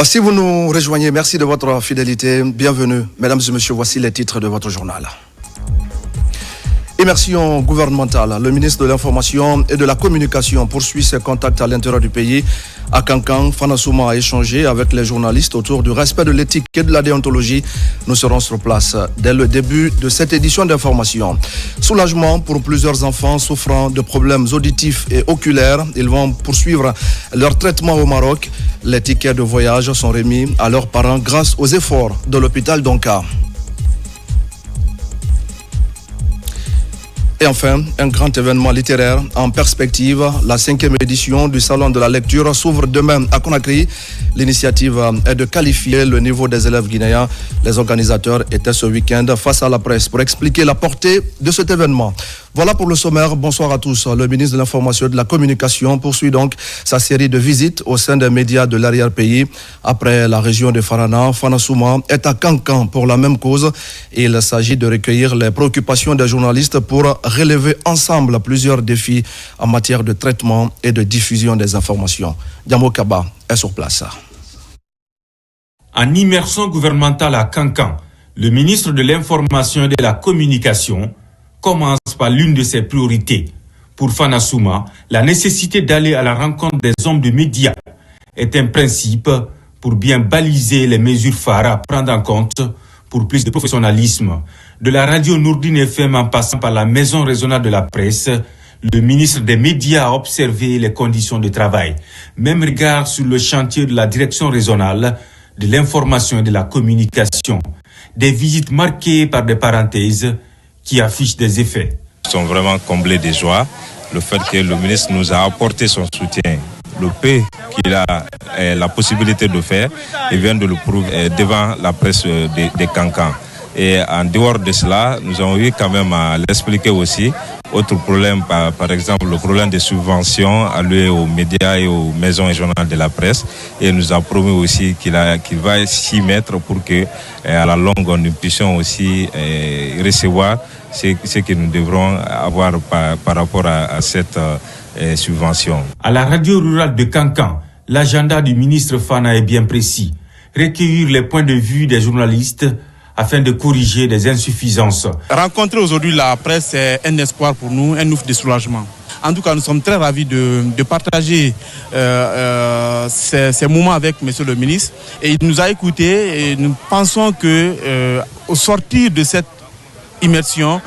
Si vous nous rejoignez, merci de votre fidélité. Bienvenue. Mesdames et messieurs, voici les titres de votre journal. Immersion gouvernementale. Le ministre de l'Information et de la Communication poursuit ses contacts à l'intérieur du pays. À Kankan, Fana Souma a échangé avec les journalistes autour du respect de l'éthique et de la déontologie. Nous serons sur place dès le début de cette édition d'information. Soulagement pour plusieurs enfants souffrant de problèmes auditifs et oculaires. Ils vont poursuivre leur traitement au Maroc. Les tickets de voyage sont remis à leurs parents grâce aux efforts de l'hôpital d'Onka. Et enfin, un grand événement littéraire en perspective. La 5e édition du Salon de la lecture s'ouvre demain à Conakry. L'initiative est de qualifier le niveau des élèves guinéens. Les organisateurs étaient ce week-end face à la presse pour expliquer la portée de cet événement. Voilà pour le sommaire. Bonsoir à tous. Le ministre de l'Information et de la Communication poursuit donc sa série de visites au sein des médias de l'arrière-pays. Après la région de Farana, Fana Souma est à Kankan pour la même cause. Il s'agit de recueillir les préoccupations des journalistes pour relever ensemble plusieurs défis en matière de traitement et de diffusion des informations. Diamo Kaba est sur place. En immersion gouvernementale à Kankan, le ministre de l'Information et de la Communication commence par l'une de ses priorités. Pour Fana Souma, la nécessité d'aller à la rencontre des hommes de médias est un principe pour bien baliser les mesures phares à prendre en compte pour plus de professionnalisme. De la radio Nourdine FM en passant par la maison régionale de la presse, le ministre des médias a observé les conditions de travail. Même regard sur le chantier de la direction régionale de l'information et de la communication. Des visites marquées par des parenthèses qui affichent des effets. Nous sommes vraiment comblés de joie. Le fait que le ministre nous a apporté son soutien, le peu qu'il a la possibilité de faire, il vient de le prouver devant la presse de Kankan. Et en dehors de cela, nous avons eu quand même à l'expliquer aussi. Autre problème, par exemple, le problème des subventions allouées aux médias et aux maisons régionales de la presse. Et nous a promis aussi qu'il va s'y mettre pour que, à la longue, nous puissions aussi recevoir ce que nous devrons avoir par rapport à cette subvention. À la radio rurale de Kankan, l'agenda du ministre Fana est bien précis. Recueillir les points de vue des journalistes afin de corriger des insuffisances. Rencontrer aujourd'hui la presse est un espoir pour nous, un ouf de soulagement. En tout cas, nous sommes très ravis de partager ces moments avec Monsieur le ministre. Et il nous a écoutés et nous pensons qu'au sortir de cette immersion,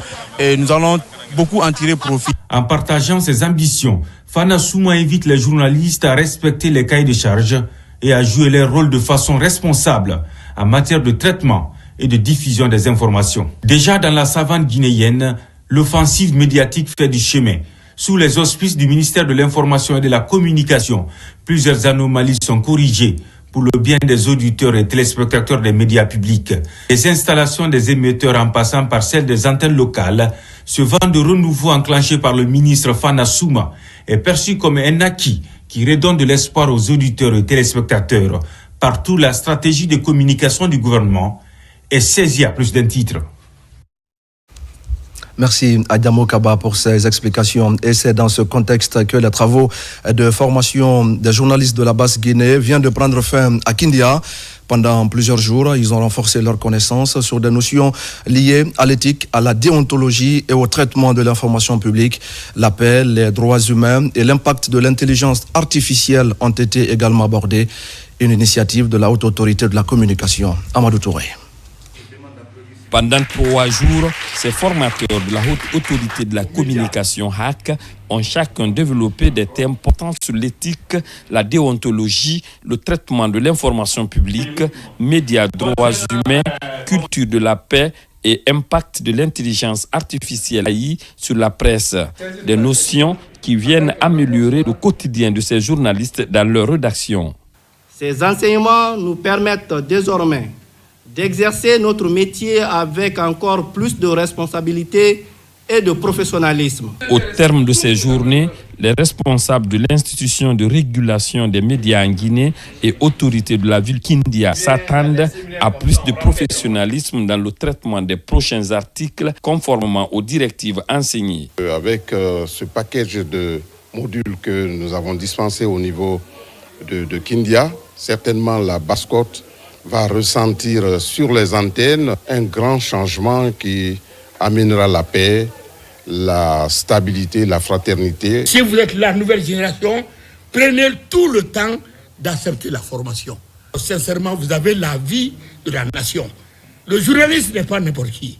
nous allons beaucoup en tirer profit. En partageant ses ambitions, Fana Souma invite les journalistes à respecter les cahiers de charges et à jouer leur rôle de façon responsable en matière de traitement et de diffusion des informations. Déjà dans la savane guinéenne, l'offensive médiatique fait du chemin. Sous les auspices du ministère de l'Information et de la Communication, plusieurs anomalies sont corrigées pour le bien des auditeurs et téléspectateurs des médias publics. Les installations des émetteurs en passant par celles des antennes locales, ce vent de renouveau enclenché par le ministre Fana Souma est perçu comme un acquis qui redonne de l'espoir aux auditeurs et téléspectateurs. Partout, la stratégie de communication du gouvernement est saisie à plus d'un titre. Merci à Diamo Kaba pour ces explications. Et c'est dans ce contexte que les travaux de formation des journalistes de la Basse-Guinée viennent de prendre fin à Kindia. Pendant plusieurs jours, ils ont renforcé leurs connaissances sur des notions liées à l'éthique, à la déontologie et au traitement de l'information publique. La paix, les droits humains et l'impact de l'intelligence artificielle ont été également abordés. Une initiative de la Haute Autorité de la Communication. Amadou Touré. Pendant 3 jours, ces formateurs de la Haute Autorité de la Communication HAC ont chacun développé des thèmes portant sur l'éthique, la déontologie, le traitement de l'information publique, médias, droits humains, culture de la paix et impact de l'intelligence artificielle AI sur la presse. Des notions qui viennent améliorer le quotidien de ces journalistes dans leur rédaction. Ces enseignements nous permettent désormais d'exercer notre métier avec encore plus de responsabilité et de professionnalisme. Au terme de ces journées, les responsables de l'institution de régulation des médias en Guinée et autorités de la ville Kindia s'attendent à plus de professionnalisme dans le traitement des prochains articles conformément aux directives enseignées. Avec ce package de modules que nous avons dispensé au niveau de Kindia, certainement la Basse-Côte va ressentir sur les antennes un grand changement qui amènera la paix, la stabilité, la fraternité. Si vous êtes la nouvelle génération, prenez tout le temps d'accepter la formation. Sincèrement, vous avez la vie de la nation. Le journaliste n'est pas n'importe qui.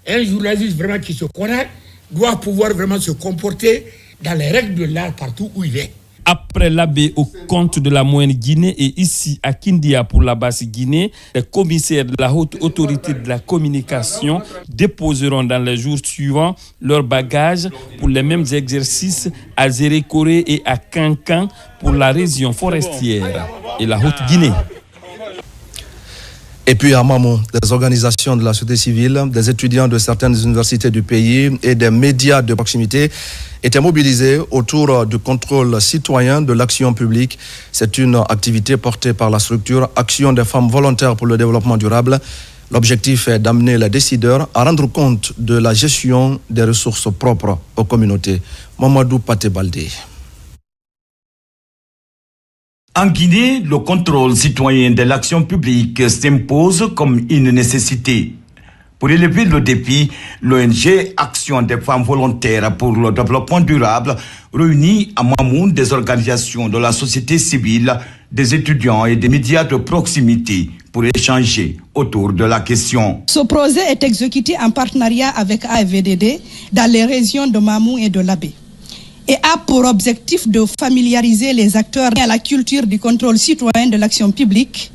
Un journaliste vraiment qui se connaît doit pouvoir vraiment se comporter dans les règles de l'art partout où il est. Après l'abbé au compte de la Moyenne Guinée et ici à Kindia pour la Basse Guinée, les commissaires de la haute autorité de la communication déposeront dans les jours suivants leurs bagages pour les mêmes exercices à Zérékoré et à Kankan pour la région forestière et la Haute Guinée. Et puis à Mamou, des organisations de la société civile, des étudiants de certaines universités du pays et des médias de proximité étaient mobilisés autour du contrôle citoyen de l'action publique. C'est une activité portée par la structure Action des femmes volontaires pour le développement durable. L'objectif est d'amener les décideurs à rendre compte de la gestion des ressources propres aux communautés. Mamadou Paté-Baldé. En Guinée, le contrôle citoyen de l'action publique s'impose comme une nécessité. Pour élever le défi, l'ONG Action des femmes volontaires pour le développement durable réunit à Mamou des organisations de la société civile, des étudiants et des médias de proximité pour échanger autour de la question. Ce projet est exécuté en partenariat avec AFVDD dans les régions de Mamou et de Labé, et a pour objectif de familiariser les acteurs à la culture du contrôle citoyen de l'action publique,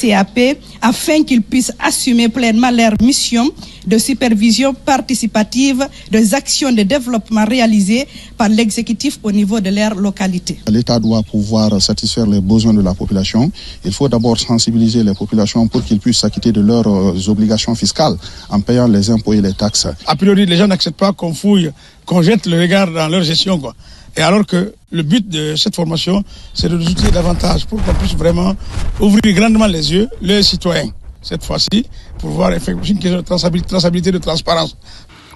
CAP, afin qu'ils puissent assumer pleinement leur mission de supervision participative des actions de développement réalisées par l'exécutif au niveau de leur localité. L'État doit pouvoir satisfaire les besoins de la population. Il faut d'abord sensibiliser les populations pour qu'ils puissent s'acquitter de leurs obligations fiscales en payant les impôts et les taxes. A priori, les gens n'acceptent pas qu'on fouille, qu'on jette le regard dans leur gestion, quoi. Et alors que le but de cette formation, c'est de nous outiller davantage pour qu'on puisse vraiment ouvrir grandement les yeux, les citoyens, cette fois-ci, pour voir effectivement une question de traçabilité, de transparence.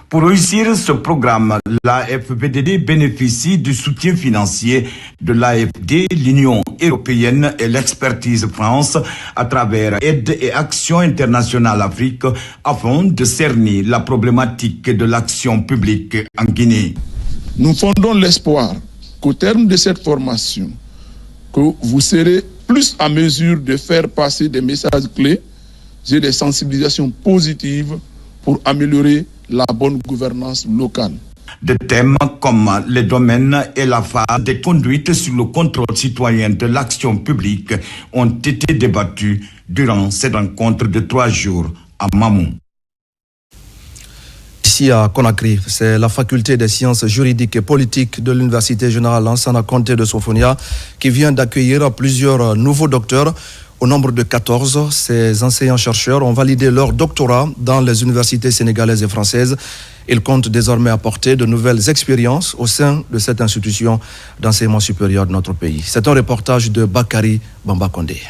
Pour réussir ce programme, la FVDD bénéficie du soutien financier de l'AFD, l'Union européenne et l'expertise France à travers Aide et Action internationale Afrique afin de cerner la problématique de l'action publique en Guinée. Nous fondons l'espoir qu'au terme de cette formation, que vous serez plus à mesure de faire passer des messages clés et des sensibilisations positives pour améliorer la bonne gouvernance locale. Des thèmes comme les domaines et la phase des conduites sur le contrôle citoyen de l'action publique ont été débattus durant cette rencontre de 3 jours à Mamou. Ici à Conakry, c'est la faculté des sciences juridiques et politiques de l'Université générale Lansana Conté de Sofonia qui vient d'accueillir plusieurs nouveaux docteurs. Au nombre de 14, ces enseignants-chercheurs ont validé leur doctorat dans les universités sénégalaises et françaises. Ils comptent désormais apporter de nouvelles expériences au sein de cette institution d'enseignement supérieur de notre pays. C'est un reportage de Bakary Bamba-Kondé.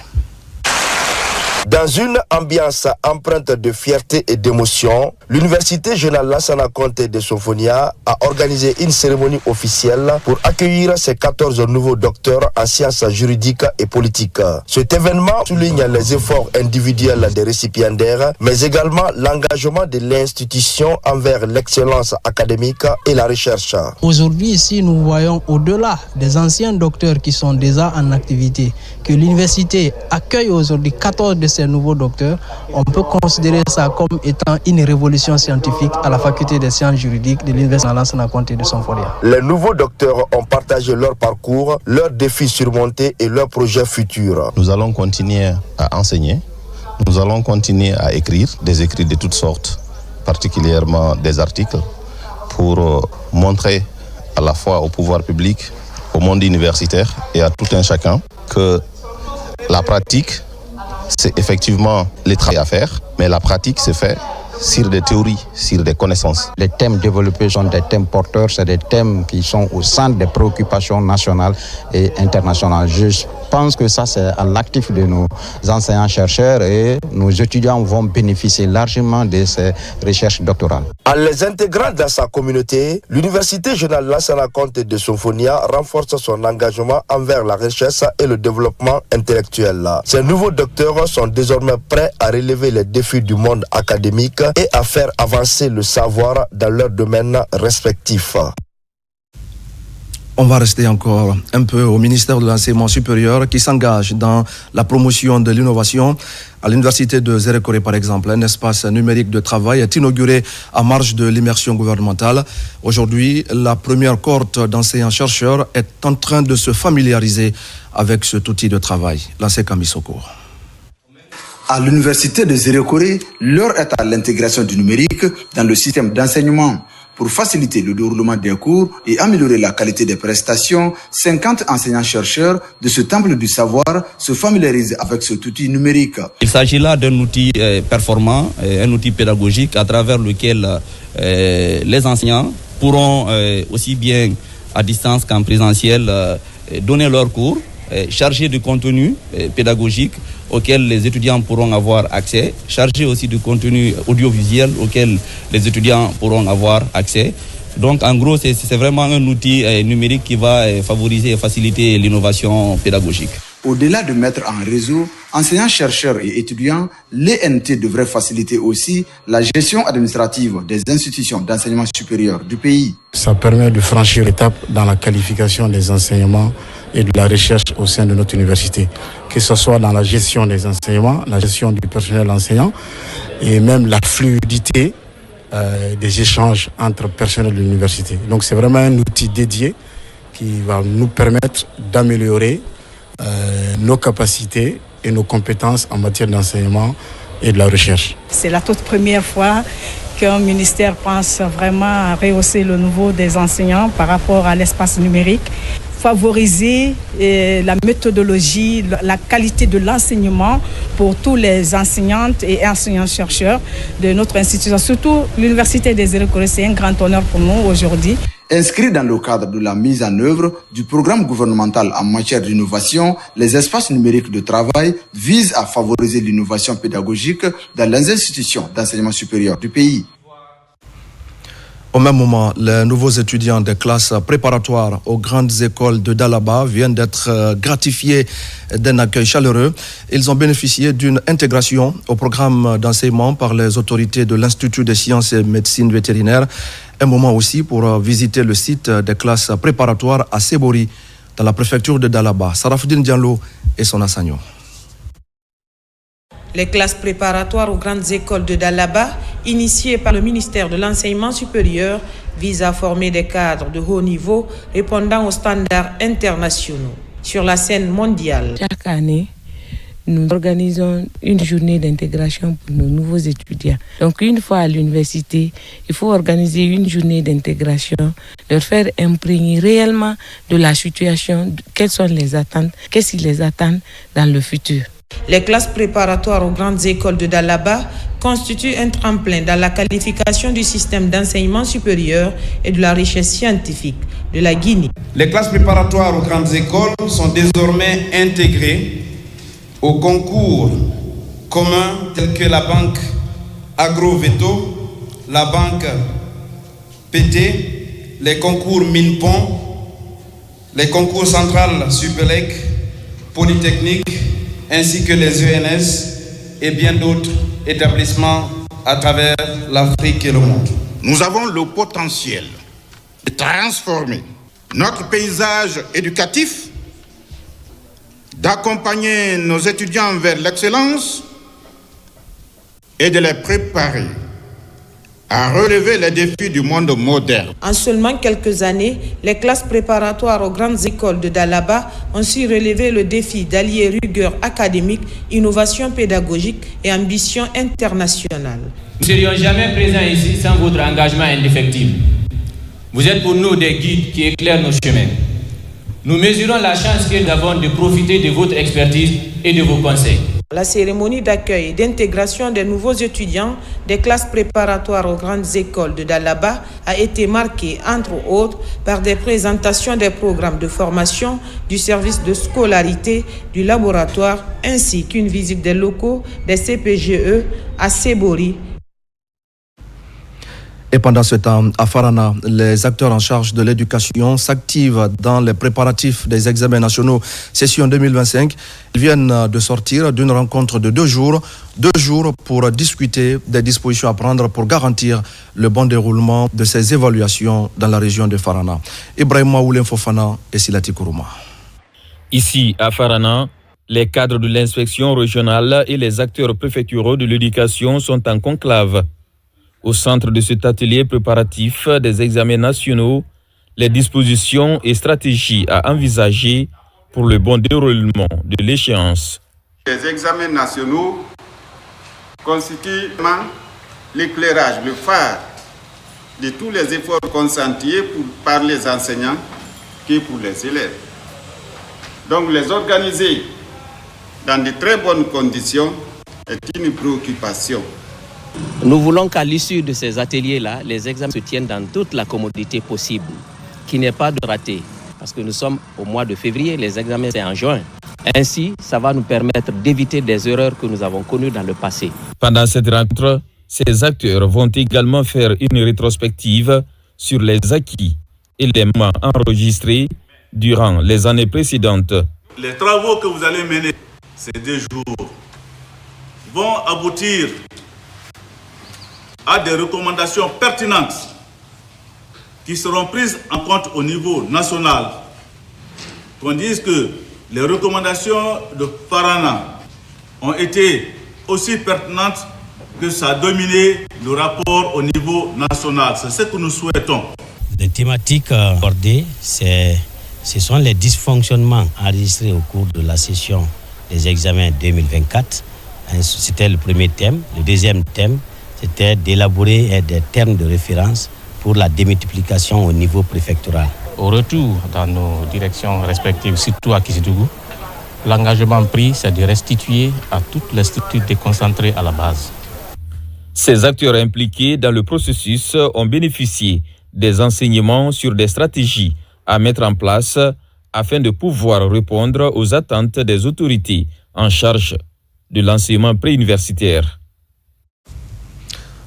Dans une ambiance empreinte de fierté et d'émotion, l'Université générale Lansana Conté de Sofonia a organisé une cérémonie officielle pour accueillir ses 14 nouveaux docteurs en sciences juridiques et politiques. Cet événement souligne les efforts individuels des récipiendaires, mais également l'engagement de l'institution envers l'excellence académique et la recherche. Aujourd'hui, ici, nous voyons au-delà des anciens docteurs qui sont déjà en activité, que l'université accueille aujourd'hui 14 de ces nouveaux docteurs. On peut considérer ça comme étant une révolution scientifique à la faculté des sciences juridiques de l'Université Lansana Conté de Sofonia. Les nouveaux docteurs ont partagé leur parcours, leurs défis surmontés et leurs projets futurs. Nous allons continuer à enseigner, nous allons continuer à écrire, des écrits de toutes sortes, particulièrement des articles, pour montrer à la fois au pouvoir public, au monde universitaire et à tout un chacun que la pratique, c'est effectivement le travail à faire, mais la pratique, c'est fait sur des théories, sur des connaissances. Les thèmes développés sont des thèmes porteurs, c'est des thèmes qui sont au centre des préoccupations nationales et internationales. Je pense que ça, c'est à l'actif de nos enseignants-chercheurs et nos étudiants vont bénéficier largement de ces recherches doctorales. En les intégrant dans sa communauté, l'Université Jeune Lansana Conté de Sofonia renforce son engagement envers la recherche et le développement intellectuel. Ces nouveaux docteurs sont désormais prêts à relever les défis du monde académique et à faire avancer le savoir dans leurs domaines respectifs. On va rester encore un peu au ministère de l'Enseignement supérieur qui s'engage dans la promotion de l'innovation. À l'université de Zérékoré, par exemple, un espace numérique de travail est inauguré en marge de l'immersion gouvernementale. Aujourd'hui, la première cohorte d'enseignants-chercheurs est en train de se familiariser avec cet outil de travail. Là, c'est Kamisoko. À l'université de Zérékoré, l'heure est à l'intégration du numérique dans le système d'enseignement. Pour faciliter le déroulement des cours et améliorer la qualité des prestations, 50 enseignants-chercheurs de ce temple du savoir se familiarisent avec cet outil numérique. Il s'agit là d'un outil performant, un outil pédagogique à travers lequel les enseignants pourront aussi bien à distance qu'en présentiel donner leurs cours, chargés de contenu pédagogique auquel les étudiants pourront avoir accès, chargés aussi de contenu audiovisuel auquel les étudiants pourront avoir accès. Donc en gros, c'est vraiment un outil numérique qui va favoriser et faciliter l'innovation pédagogique. Au-delà de mettre en réseau enseignants, chercheurs et étudiants, l'ENT devrait faciliter aussi la gestion administrative des institutions d'enseignement supérieur du pays. Ça permet de franchir l'étape dans la qualification des enseignements et de la recherche au sein de notre université, que ce soit dans la gestion des enseignements, la gestion du personnel enseignant et même la fluidité des échanges entre personnel de l'université. Donc c'est vraiment un outil dédié qui va nous permettre d'améliorer nos capacités et nos compétences en matière d'enseignement et de la recherche. C'est la toute première fois qu'un ministère pense vraiment à rehausser le niveau des enseignants par rapport à l'espace numérique, favoriser la méthodologie, la qualité de l'enseignement pour tous les enseignantes et enseignants-chercheurs de notre institution. Surtout l'Université des Zérékoré, c'est un grand honneur pour nous aujourd'hui. Inscrits dans le cadre de la mise en œuvre du programme gouvernemental en matière d'innovation, les espaces numériques de travail visent à favoriser l'innovation pédagogique dans les institutions d'enseignement supérieur du pays. Au même moment, les nouveaux étudiants des classes préparatoires aux grandes écoles de Dalaba viennent d'être gratifiés d'un accueil chaleureux. Ils ont bénéficié d'une intégration au programme d'enseignement par les autorités de l'Institut des sciences et médecine vétérinaire. Un moment aussi pour visiter le site des classes préparatoires à Sebori, dans la préfecture de Dalaba. Sarafudine Diallo et son Assagno. Les classes préparatoires aux grandes écoles de Dalaba, initiées par le ministère de l'Enseignement supérieur, visent à former des cadres de haut niveau répondant aux standards internationaux. Sur la scène mondiale, chaque année, nous organisons une journée d'intégration pour nos nouveaux étudiants. Donc une fois à l'université, il faut organiser une journée d'intégration, leur faire imprégner réellement de la situation, quelles sont les attentes, qu'est-ce qui les attend dans le futur. Les classes préparatoires aux grandes écoles de Dalaba constituent un tremplin dans la qualification du système d'enseignement supérieur et de la richesse scientifique de la Guinée. Les classes préparatoires aux grandes écoles sont désormais intégrées aux concours communs tels que la banque Agroveto, la banque PT, les concours Minpon, les concours centrales Supélec, Polytechnique, ainsi que les ENS et bien d'autres établissements à travers l'Afrique et le monde. Nous avons le potentiel de transformer notre paysage éducatif, d'accompagner nos étudiants vers l'excellence et de les préparer à relever les défis du monde moderne. En seulement quelques années, les classes préparatoires aux grandes écoles de Dalaba ont su relever le défi d'allier rigueur académique, innovation pédagogique et ambition internationale. Nous ne serions jamais présents ici sans votre engagement indéfectible. Vous êtes pour nous des guides qui éclairent nos chemins. Nous mesurons la chance que nous avons de profiter de votre expertise et de vos conseils. La cérémonie d'accueil et d'intégration des nouveaux étudiants des classes préparatoires aux grandes écoles de Dalaba a été marquée, entre autres, par des présentations des programmes de formation, du service de scolarité, du laboratoire, ainsi qu'une visite des locaux des CPGE à Sebori. Et pendant ce temps, à Farana, les acteurs en charge de l'éducation s'activent dans les préparatifs des examens nationaux session 2025. Ils viennent de sortir d'une rencontre de 2 jours pour discuter des dispositions à prendre pour garantir le bon déroulement de ces évaluations dans la région de Farana. Ibrahim Maoulin Fofana et Silati Kourouma. Ici, à Farana, les cadres de l'inspection régionale et les acteurs préfecturaux de l'éducation sont en conclave. Au centre de cet atelier préparatif des examens nationaux, les dispositions et stratégies à envisager pour le bon déroulement de l'échéance. Les examens nationaux constituent l'éclairage, le phare de tous les efforts consentis par les enseignants que pour les élèves. Donc les organiser dans de très bonnes conditions est une préoccupation. Nous voulons qu'à l'issue de ces ateliers-là, les examens se tiennent dans toute la commodité possible, qu'il n'y ait pas de raté. Parce que nous sommes au mois de février, les examens c'est en juin. Ainsi, ça va nous permettre d'éviter des erreurs que nous avons connues dans le passé. Pendant cette rencontre, ces acteurs vont également faire une rétrospective sur les acquis et les moments enregistrés durant les années précédentes. Les travaux que vous allez mener ces 2 jours vont aboutir à des recommandations pertinentes qui seront prises en compte au niveau national. Qu'on dise que les recommandations de Farana ont été aussi pertinentes que ça a dominé le rapport au niveau national. C'est ce que nous souhaitons. Les thématiques abordées, ce sont les dysfonctionnements enregistrés au cours de la session des examens 2024. C'était le premier thème. Le deuxième thème, c'était d'élaborer des termes de référence pour la démultiplication au niveau préfectoral. Au retour dans nos directions respectives, surtout à Kissidougou, l'engagement pris, c'est de restituer à toutes les structures déconcentrées à la base. Ces acteurs impliqués dans le processus ont bénéficié des enseignements sur des stratégies à mettre en place afin de pouvoir répondre aux attentes des autorités en charge de l'enseignement préuniversitaire.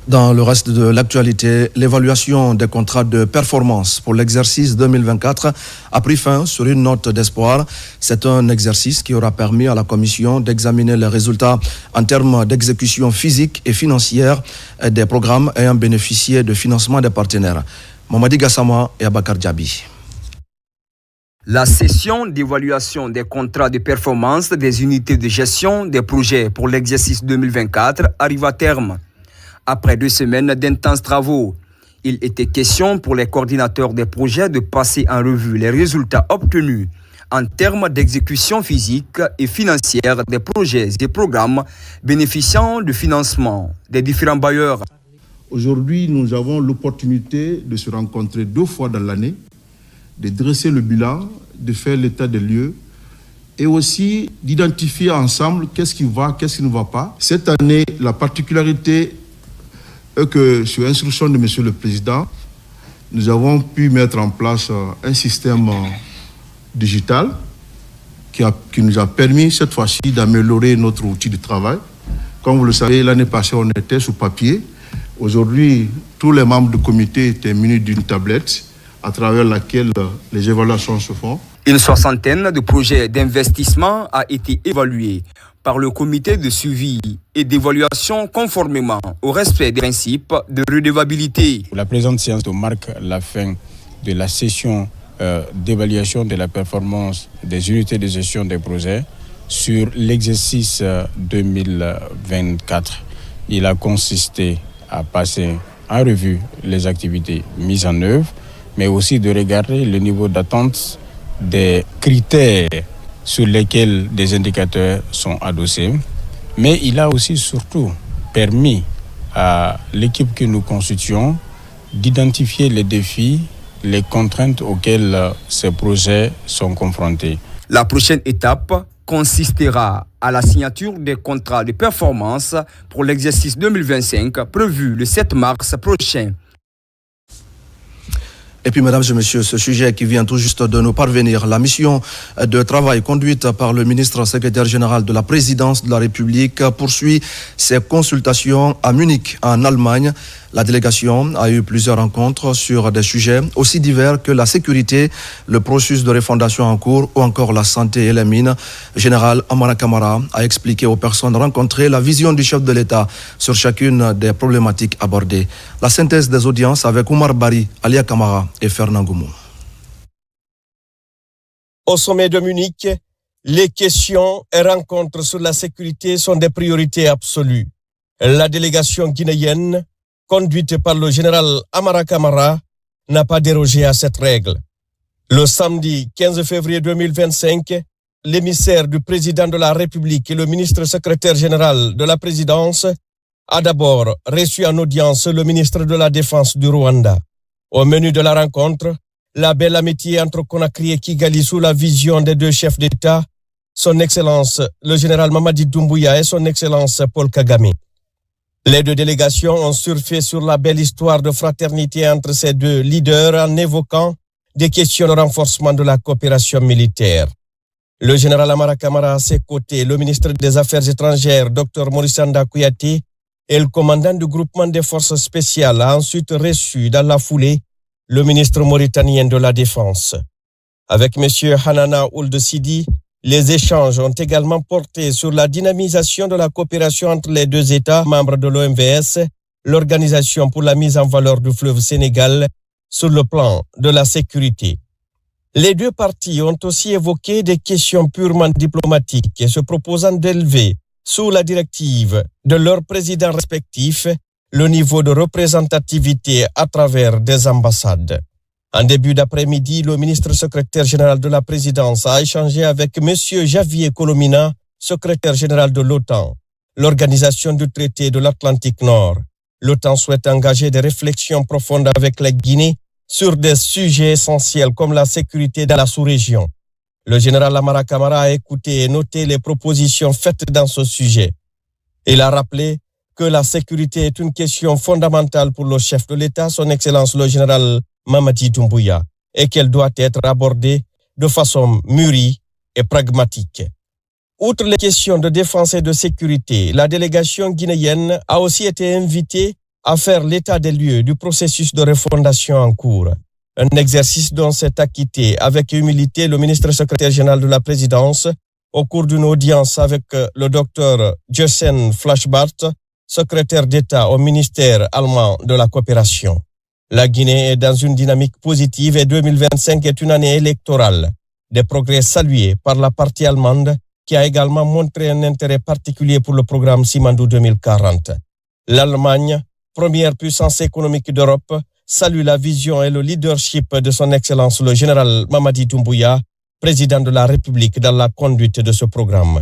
Dans le reste de l'actualité, l'évaluation des contrats de performance pour l'exercice 2024 a pris fin sur une note d'espoir. C'est un exercice qui aura permis à la Commission d'examiner les résultats en termes d'exécution physique et financière des programmes ayant bénéficié de financement des partenaires. Mamadi Gassama et Abakar Djabi. La session d'évaluation des contrats de performance des unités de gestion des projets pour l'exercice 2024 arrive à terme. Après 2 semaines d'intenses travaux, il était question pour les coordinateurs des projets de passer en revue les résultats obtenus en termes d'exécution physique et financière des projets et programmes bénéficiant du financement des différents bailleurs. Aujourd'hui, nous avons l'opportunité de se rencontrer 2 fois dans l'année, de dresser le bilan, de faire l'état des lieux et aussi d'identifier ensemble qu'est-ce qui va, qu'est-ce qui ne va pas. Cette année, la particularité est que sur instruction de M. le Président, nous avons pu mettre en place un système digital qui nous a permis cette fois-ci d'améliorer notre outil de travail. Comme vous le savez, l'année passée, on était sous papier. Aujourd'hui, tous les membres du comité étaient munis d'une tablette à travers laquelle les évaluations se font. Une 60aine de projets d'investissement a été évaluée par le comité de suivi et d'évaluation conformément au respect des principes de redevabilité. La présente séance marque la fin de la session d'évaluation de la performance des unités de gestion des projets sur l'exercice 2024. Il a consisté à passer en revue les activités mises en œuvre, mais aussi de regarder le niveau d'attente des critères sur lesquels des indicateurs sont adossés. Mais il a aussi surtout permis à l'équipe que nous constituons d'identifier les défis, les contraintes auxquelles ces projets sont confrontés. La prochaine étape consistera à la signature des contrats de performance pour l'exercice 2025 prévu le 7 mars prochain. Et puis, mesdames et messieurs, ce sujet qui vient tout juste de nous parvenir, la mission de travail conduite par le ministre secrétaire général de la présidence de la République poursuit ses consultations à Munich, en Allemagne. La délégation a eu plusieurs rencontres sur des sujets aussi divers que la sécurité, le processus de refondation en cours ou encore la santé et les mines. Général Amara Kamara a expliqué aux personnes rencontrées la vision du chef de l'État sur chacune des problématiques abordées. La synthèse des audiences avec Oumar Bari, Alia Kamara et Fernand Goumou. Au sommet de Munich, les questions et rencontres sur la sécurité sont des priorités absolues. La délégation guinéenne, conduite par le général Amara Kamara, n'a pas dérogé à cette règle. Le samedi 15 février 2025, l'émissaire du président de la République et le ministre secrétaire général de la présidence a d'abord reçu en audience le ministre de la Défense du Rwanda. Au menu de la rencontre, la belle amitié entre Conakry et Kigali sous la vision des deux chefs d'État, son Excellence le général Mamadi Doumbouya et son Excellence Paul Kagame. Les deux délégations ont surfé sur la belle histoire de fraternité entre ces deux leaders en évoquant des questions de renforcement de la coopération militaire. Le général Amara Kamara à ses côtés, le ministre des Affaires étrangères, Dr Morissanda Kouyaté, et le commandant du groupement des forces spéciales a ensuite reçu dans la foulée le ministre mauritanien de la Défense. Avec M. Hanana Ould Sidi, les échanges ont également porté sur la dynamisation de la coopération entre les deux États membres de l'OMVS, l'Organisation pour la mise en valeur du fleuve Sénégal, sur le plan de la sécurité. Les deux parties ont aussi évoqué des questions purement diplomatiques et se proposant d'élever, sous la directive de leurs présidents respectifs, le niveau de représentativité à travers des ambassades. En début d'après-midi, le ministre secrétaire général de la présidence a échangé avec M. Javier Colomina, secrétaire général de l'OTAN, l'organisation du traité de l'Atlantique Nord. L'OTAN souhaite engager des réflexions profondes avec la Guinée sur des sujets essentiels comme la sécurité dans la sous-région. Le général Amara Kamara a écouté et noté les propositions faites dans ce sujet. Il a rappelé que la sécurité est une question fondamentale pour le chef de l'État, son Excellence le général Mamadi Doumbouya, et qu'elle doit être abordée de façon mûrie et pragmatique. Outre les questions de défense et de sécurité, la délégation guinéenne a aussi été invitée à faire l'état des lieux du processus de refondation en cours. Un exercice dont s'est acquitté avec humilité le ministre secrétaire général de la présidence au cours d'une audience avec le docteur Jessen Flashbart, secrétaire d'État au ministère allemand de la coopération. La Guinée est dans une dynamique positive et 2025 est une année électorale. Des progrès salués par la partie allemande qui a également montré un intérêt particulier pour le programme Simandou 2040. L'Allemagne, première puissance économique d'Europe, salue la vision et le leadership de son Excellence le général Mamadi Doumbouya, président de la République dans la conduite de ce programme.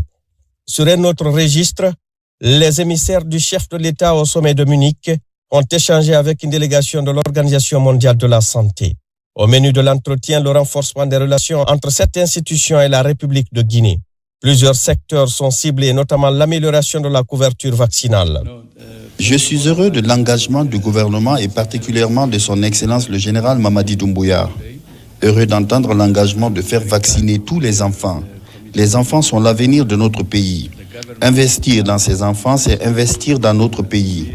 Sur un autre registre, les émissaires du chef de l'État au sommet de Munich ont échangé avec une délégation de l'Organisation mondiale de la santé. Au menu de l'entretien, le renforcement des relations entre cette institution et la République de Guinée. Plusieurs secteurs sont ciblés, notamment l'amélioration de la couverture vaccinale. Je suis heureux de l'engagement du gouvernement et particulièrement de son Excellence le général Mamadi Doumbouya. Heureux d'entendre l'engagement de faire vacciner tous les enfants. Les enfants sont l'avenir de notre pays. Investir dans ces enfants, c'est investir dans notre pays.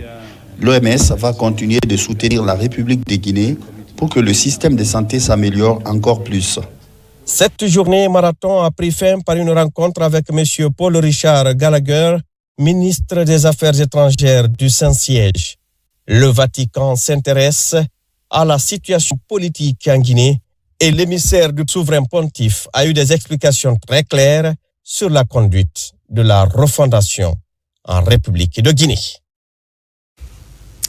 L'OMS va continuer de soutenir la République de Guinée pour que le système de santé s'améliore encore plus. Cette journée marathon a pris fin par une rencontre avec M. Paul Richard Gallagher, ministre des Affaires étrangères du Saint-Siège. Le Vatican s'intéresse à la situation politique en Guinée et l'émissaire du souverain pontife a eu des explications très claires sur la conduite de la refondation en République de Guinée.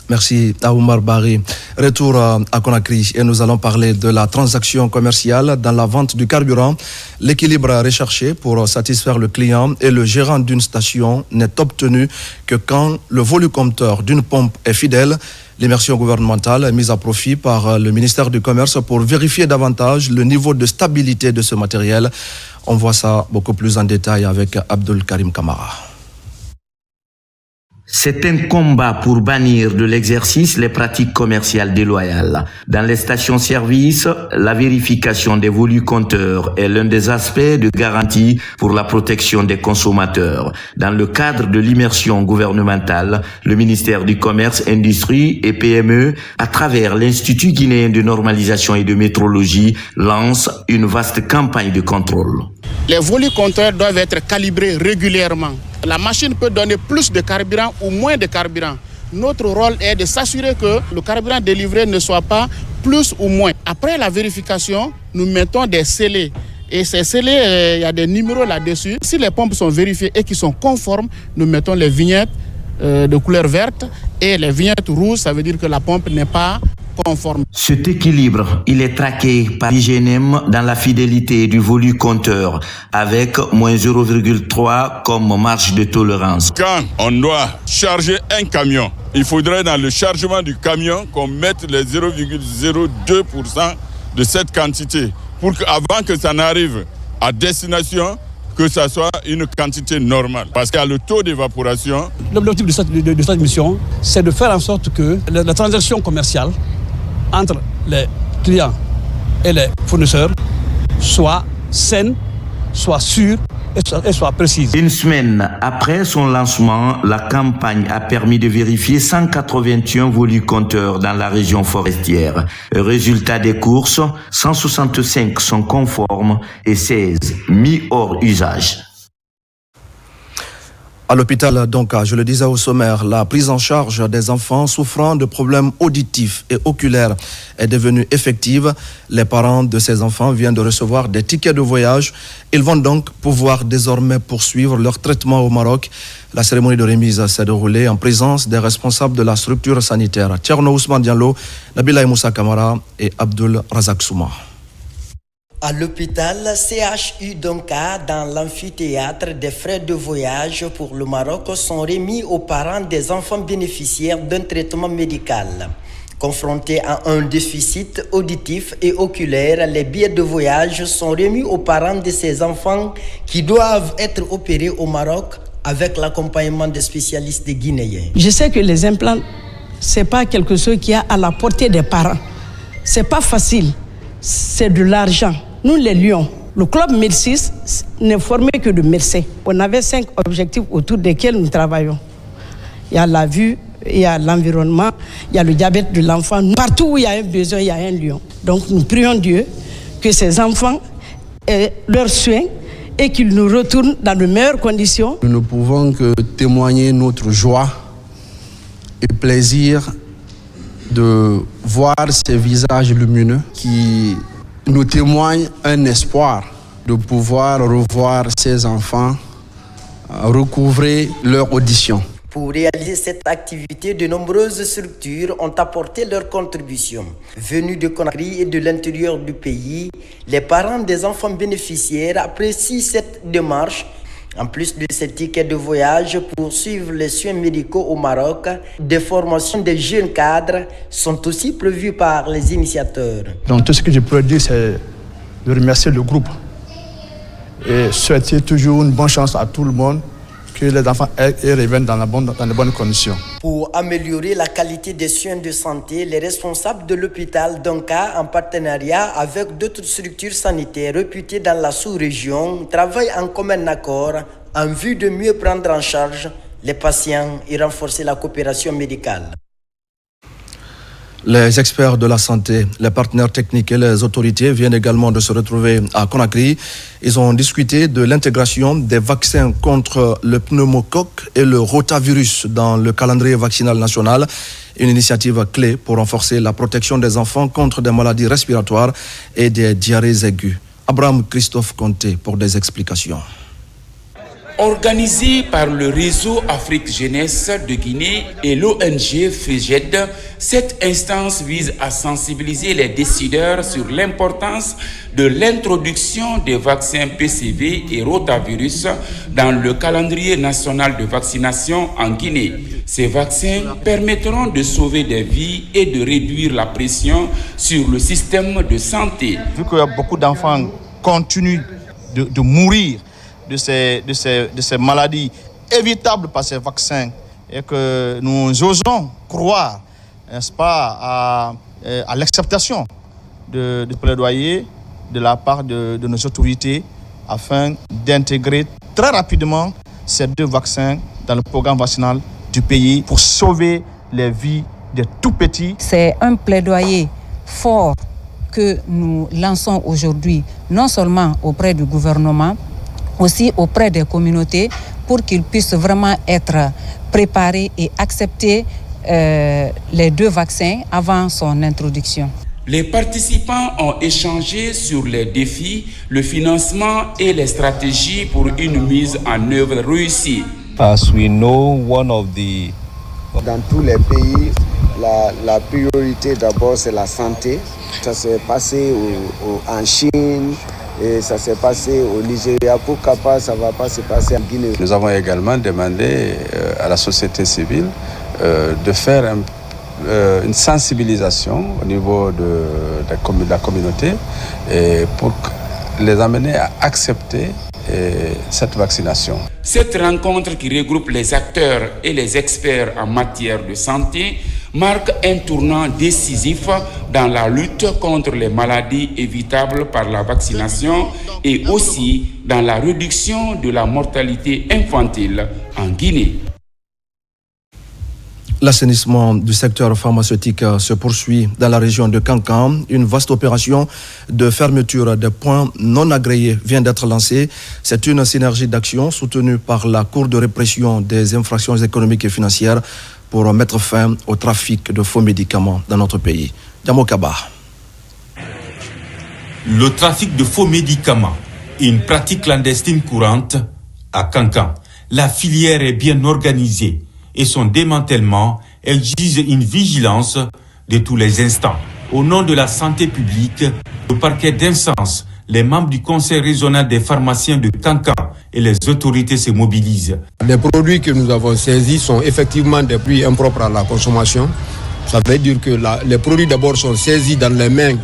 Merci à Oumar Bari. Retour à Conakry et nous allons parler de la transaction commerciale dans la vente du carburant. L'équilibre recherché pour satisfaire le client et le gérant d'une station n'est obtenu que quand le volucompteur d'une pompe est fidèle. L'immersion gouvernementale est mise à profit par le ministère du Commerce pour vérifier davantage le niveau de stabilité de ce matériel. On voit ça beaucoup plus en détail avec Abdul Karim Kamara. C'est un combat pour bannir de l'exercice les pratiques commerciales déloyales. Dans les stations-service, la vérification des volucompteurs est l'un des aspects de garantie pour la protection des consommateurs. Dans le cadre de l'immersion gouvernementale, le ministère du Commerce, Industrie et PME, à travers l'Institut guinéen de normalisation et de métrologie, lance une vaste campagne de contrôle. Les volucompteurs doivent être calibrés régulièrement. La machine peut donner plus de carburant ou moins de carburant. Notre rôle est de s'assurer que le carburant délivré ne soit pas plus ou moins. Après la vérification, nous mettons des scellés. Et ces scellés, il y a des numéros là-dessus. Si les pompes sont vérifiées et qui sont conformes, nous mettons les vignettes de couleur verte et les vignettes rouges, ça veut dire que la pompe n'est pas conforme. Cet équilibre, il est traqué par l'IGNM dans la fidélité du volucompteur avec moins 0,3 comme marge de tolérance. Quand on doit charger un camion, il faudrait dans le chargement du camion qu'on mette les 0,02% de cette quantité pour qu'avant que ça n'arrive à destination, que ça soit une quantité normale. Parce qu'il y a le taux d'évaporation. L'objectif de cette mission, c'est de faire en sorte que la transaction commerciale entre les clients et les fournisseurs soit saine, soit sûre et soit précise. Une semaine après son lancement, la campagne a permis de vérifier 181 volucompteurs dans la région forestière. Résultat des courses, 165 sont conformes et 16 mis hors usage. À l'hôpital, donc, je le disais au sommaire, la prise en charge des enfants souffrant de problèmes auditifs et oculaires est devenue effective. Les parents de ces enfants viennent de recevoir des tickets de voyage. Ils vont donc pouvoir désormais poursuivre leur traitement au Maroc. La cérémonie de remise s'est déroulée en présence des responsables de la structure sanitaire. Thierno Ousmane Diallo, Nabila Moussa Kamara et Abdul Razak Souma. À l'hôpital CHU Donka, dans l'amphithéâtre, des frais de voyage pour le Maroc sont remis aux parents des enfants bénéficiaires d'un traitement médical. Confrontés à un déficit auditif et oculaire, les billets de voyage sont remis aux parents de ces enfants qui doivent être opérés au Maroc avec l'accompagnement des spécialistes guinéens. Je sais que les implants, ce n'est pas quelque chose qui est à la portée des parents. Ce n'est pas facile, c'est de l'argent. Nous, les Lions, le club Médcis n'est formé que de médecins. On avait 5 objectifs autour desquels nous travaillons. Il y a la vue, il y a l'environnement, il y a le diabète de l'enfant. Partout où il y a un besoin, il y a un lion. Donc nous prions Dieu que ces enfants aient leurs soins et qu'ils nous retournent dans de meilleures conditions. Nous ne pouvons que témoigner notre joie et plaisir de voir ces visages lumineux qui nous témoignent un espoir de pouvoir revoir ces enfants recouvrer leur audition. Pour réaliser cette activité, de nombreuses structures ont apporté leur contribution. Venus de Conakry et de l'intérieur du pays, les parents des enfants bénéficiaires apprécient cette démarche. En plus de ces tickets de voyage pour suivre les soins médicaux au Maroc, des formations des jeunes cadres sont aussi prévues par les initiateurs. Donc tout ce que je pourrais dire, c'est de remercier le groupe et souhaiter toujours une bonne chance à tout le monde, que les enfants reviennent dans les bonnes conditions. Pour améliorer la qualité des soins de santé, les responsables de l'hôpital Donka, en partenariat avec d'autres structures sanitaires réputées dans la sous-région, travaillent en commun accord en vue de mieux prendre en charge les patients et renforcer la coopération médicale. Les experts de la santé, les partenaires techniques et les autorités viennent également de se retrouver à Conakry. Ils ont discuté de l'intégration des vaccins contre le pneumocoque et le rotavirus dans le calendrier vaccinal national, une initiative clé pour renforcer la protection des enfants contre des maladies respiratoires et des diarrhées aiguës. Abraham Christophe Conté pour des explications. Organisée par le réseau Afrique Jeunesse de Guinée et l'ONG FRIGED, cette instance vise à sensibiliser les décideurs sur l'importance de l'introduction des vaccins PCV et rotavirus dans le calendrier national de vaccination en Guinée. Ces vaccins permettront de sauver des vies et de réduire la pression sur le système de santé. Vu que beaucoup d'enfants continuent de mourir de ces maladies évitables par ces vaccins et que nous osons croire, n'est-ce pas, à l'acceptation de plaidoyer de la part de nos autorités afin d'intégrer très rapidement ces 2 vaccins dans le programme vaccinal du pays pour sauver les vies des tout petits. C'est un plaidoyer fort que nous lançons aujourd'hui, non seulement auprès du gouvernement, aussi auprès des communautés, pour qu'ils puissent vraiment être préparés et accepter les 2 vaccins avant son introduction. Les participants ont échangé sur les défis, le financement et les stratégies pour une mise en œuvre réussie. As we know, dans tous les pays, la priorité d'abord c'est la santé. Ça s'est passé en Chine et ça s'est passé au Nigeria. Pourquoi pas, ça ne va pas se passer en Guinée. Nous avons également demandé à la société civile de faire une sensibilisation au niveau de la communauté pour les amener à accepter cette vaccination. Cette rencontre qui regroupe les acteurs et les experts en matière de santé marque un tournant décisif dans la lutte contre les maladies évitables par la vaccination et aussi dans la réduction de la mortalité infantile en Guinée. L'assainissement du secteur pharmaceutique se poursuit dans la région de Kankan. Une vaste opération de fermeture des points non agréés vient d'être lancée. C'est une synergie d'action soutenue par la Cour de répression des infractions économiques et financières pour mettre fin au trafic de faux médicaments dans notre pays. Diamo Kaba. Le trafic de faux médicaments, une pratique clandestine courante à Kankan. La filière est bien organisée et son démantèlement exige une vigilance de tous les instants. Au nom de la santé publique, le parquet d'Incense, les membres du conseil régional des pharmaciens de Kankan et les autorités se mobilisent. Les produits que nous avons saisis sont effectivement des produits impropres à la consommation. Ça veut dire que les produits d'abord sont saisis dans les mains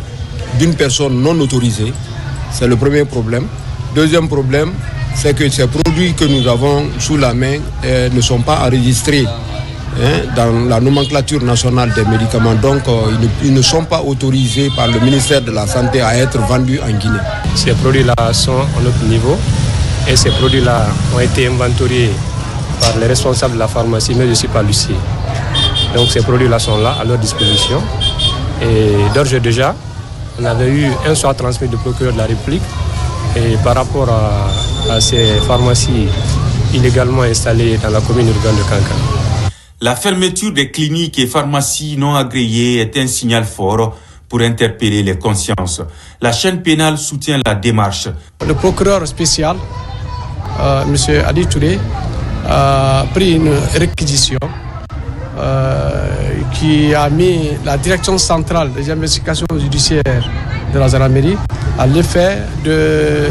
d'une personne non autorisée. C'est le premier problème. Deuxième problème, c'est que ces produits que nous avons sous la main ne sont pas enregistrés dans la nomenclature nationale des médicaments. Donc, ils ne sont pas autorisés par le ministère de la Santé à être vendus en Guinée. Ces produits-là sont à notre niveau et ces produits-là ont été inventoriés par les responsables de la pharmacie, mais aussi par l'huissier. Donc, ces produits-là sont là, à leur disposition. Et d'ores et déjà, on avait eu un soir transmis du procureur de la République. Et par rapport à ces pharmacies illégalement installées dans la commune urbaine de Kankan. La fermeture des cliniques et pharmacies non agréées est un signal fort pour interpeller les consciences. La chaîne pénale soutient la démarche. Le procureur spécial, M. Adi Touré, a pris une réquisition qui a mis la direction centrale des investigations judiciaires de la gendarmerie à l'effet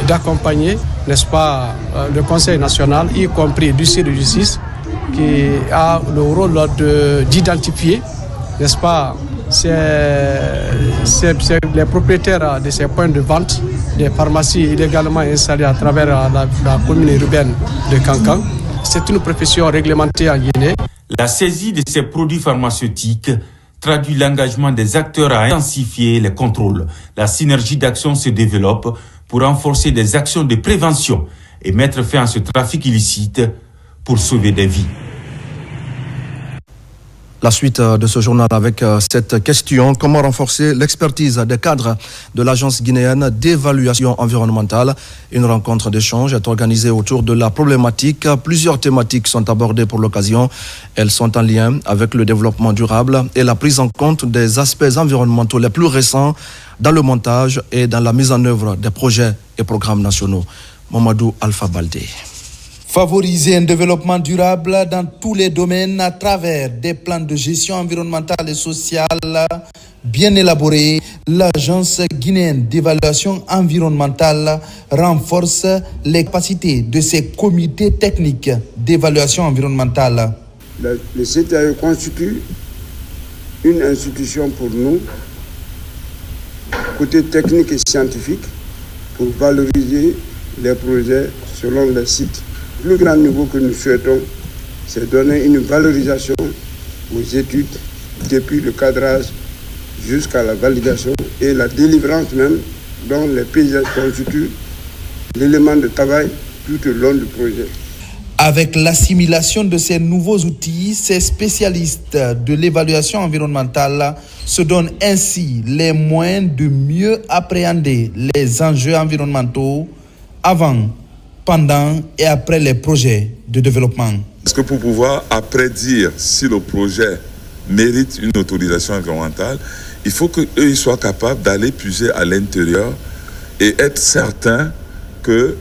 d'accompagner, n'est-ce pas, le Conseil national, y compris l'huissier de justice, qui a le rôle d'identifier, n'est-ce pas, les propriétaires de ces points de vente, des pharmacies illégalement installées à travers la commune urbaine de Kankan. C'est une profession réglementée en Guinée. La saisie de ces produits pharmaceutiques traduit l'engagement des acteurs à intensifier les contrôles. La synergie d'action se développe pour renforcer des actions de prévention et mettre fin à ce trafic illicite pour sauver des vies. La suite de ce journal avec cette question: comment renforcer l'expertise des cadres de l'Agence guinéenne d'évaluation environnementale? Une rencontre d'échange est organisée autour de la problématique. Plusieurs thématiques sont abordées pour l'occasion. Elles sont en lien avec le développement durable et la prise en compte des aspects environnementaux les plus récents dans le montage et dans la mise en œuvre des projets et programmes nationaux. Mamadou Alpha Baldé. Favoriser un développement durable dans tous les domaines à travers des plans de gestion environnementale et sociale bien élaborés, l'Agence guinéenne d'évaluation environnementale renforce les capacités de ses comités techniques d'évaluation environnementale. Le CTAE constitue une institution pour nous, côté technique et scientifique, pour valoriser les projets selon les sites. Le plus grand niveau que nous souhaitons, c'est donner une valorisation aux études depuis le cadrage jusqu'à la validation et la délivrance même, dont les paysages constituent l'élément de travail tout au long du projet. Avec l'assimilation de ces nouveaux outils, ces spécialistes de l'évaluation environnementale se donnent ainsi les moyens de mieux appréhender les enjeux environnementaux avant, pendant et après les projets de développement. Parce que pour pouvoir prédire si le projet mérite une autorisation environnementale, il faut qu'eux soient capables d'aller puiser à l'intérieur et être certains que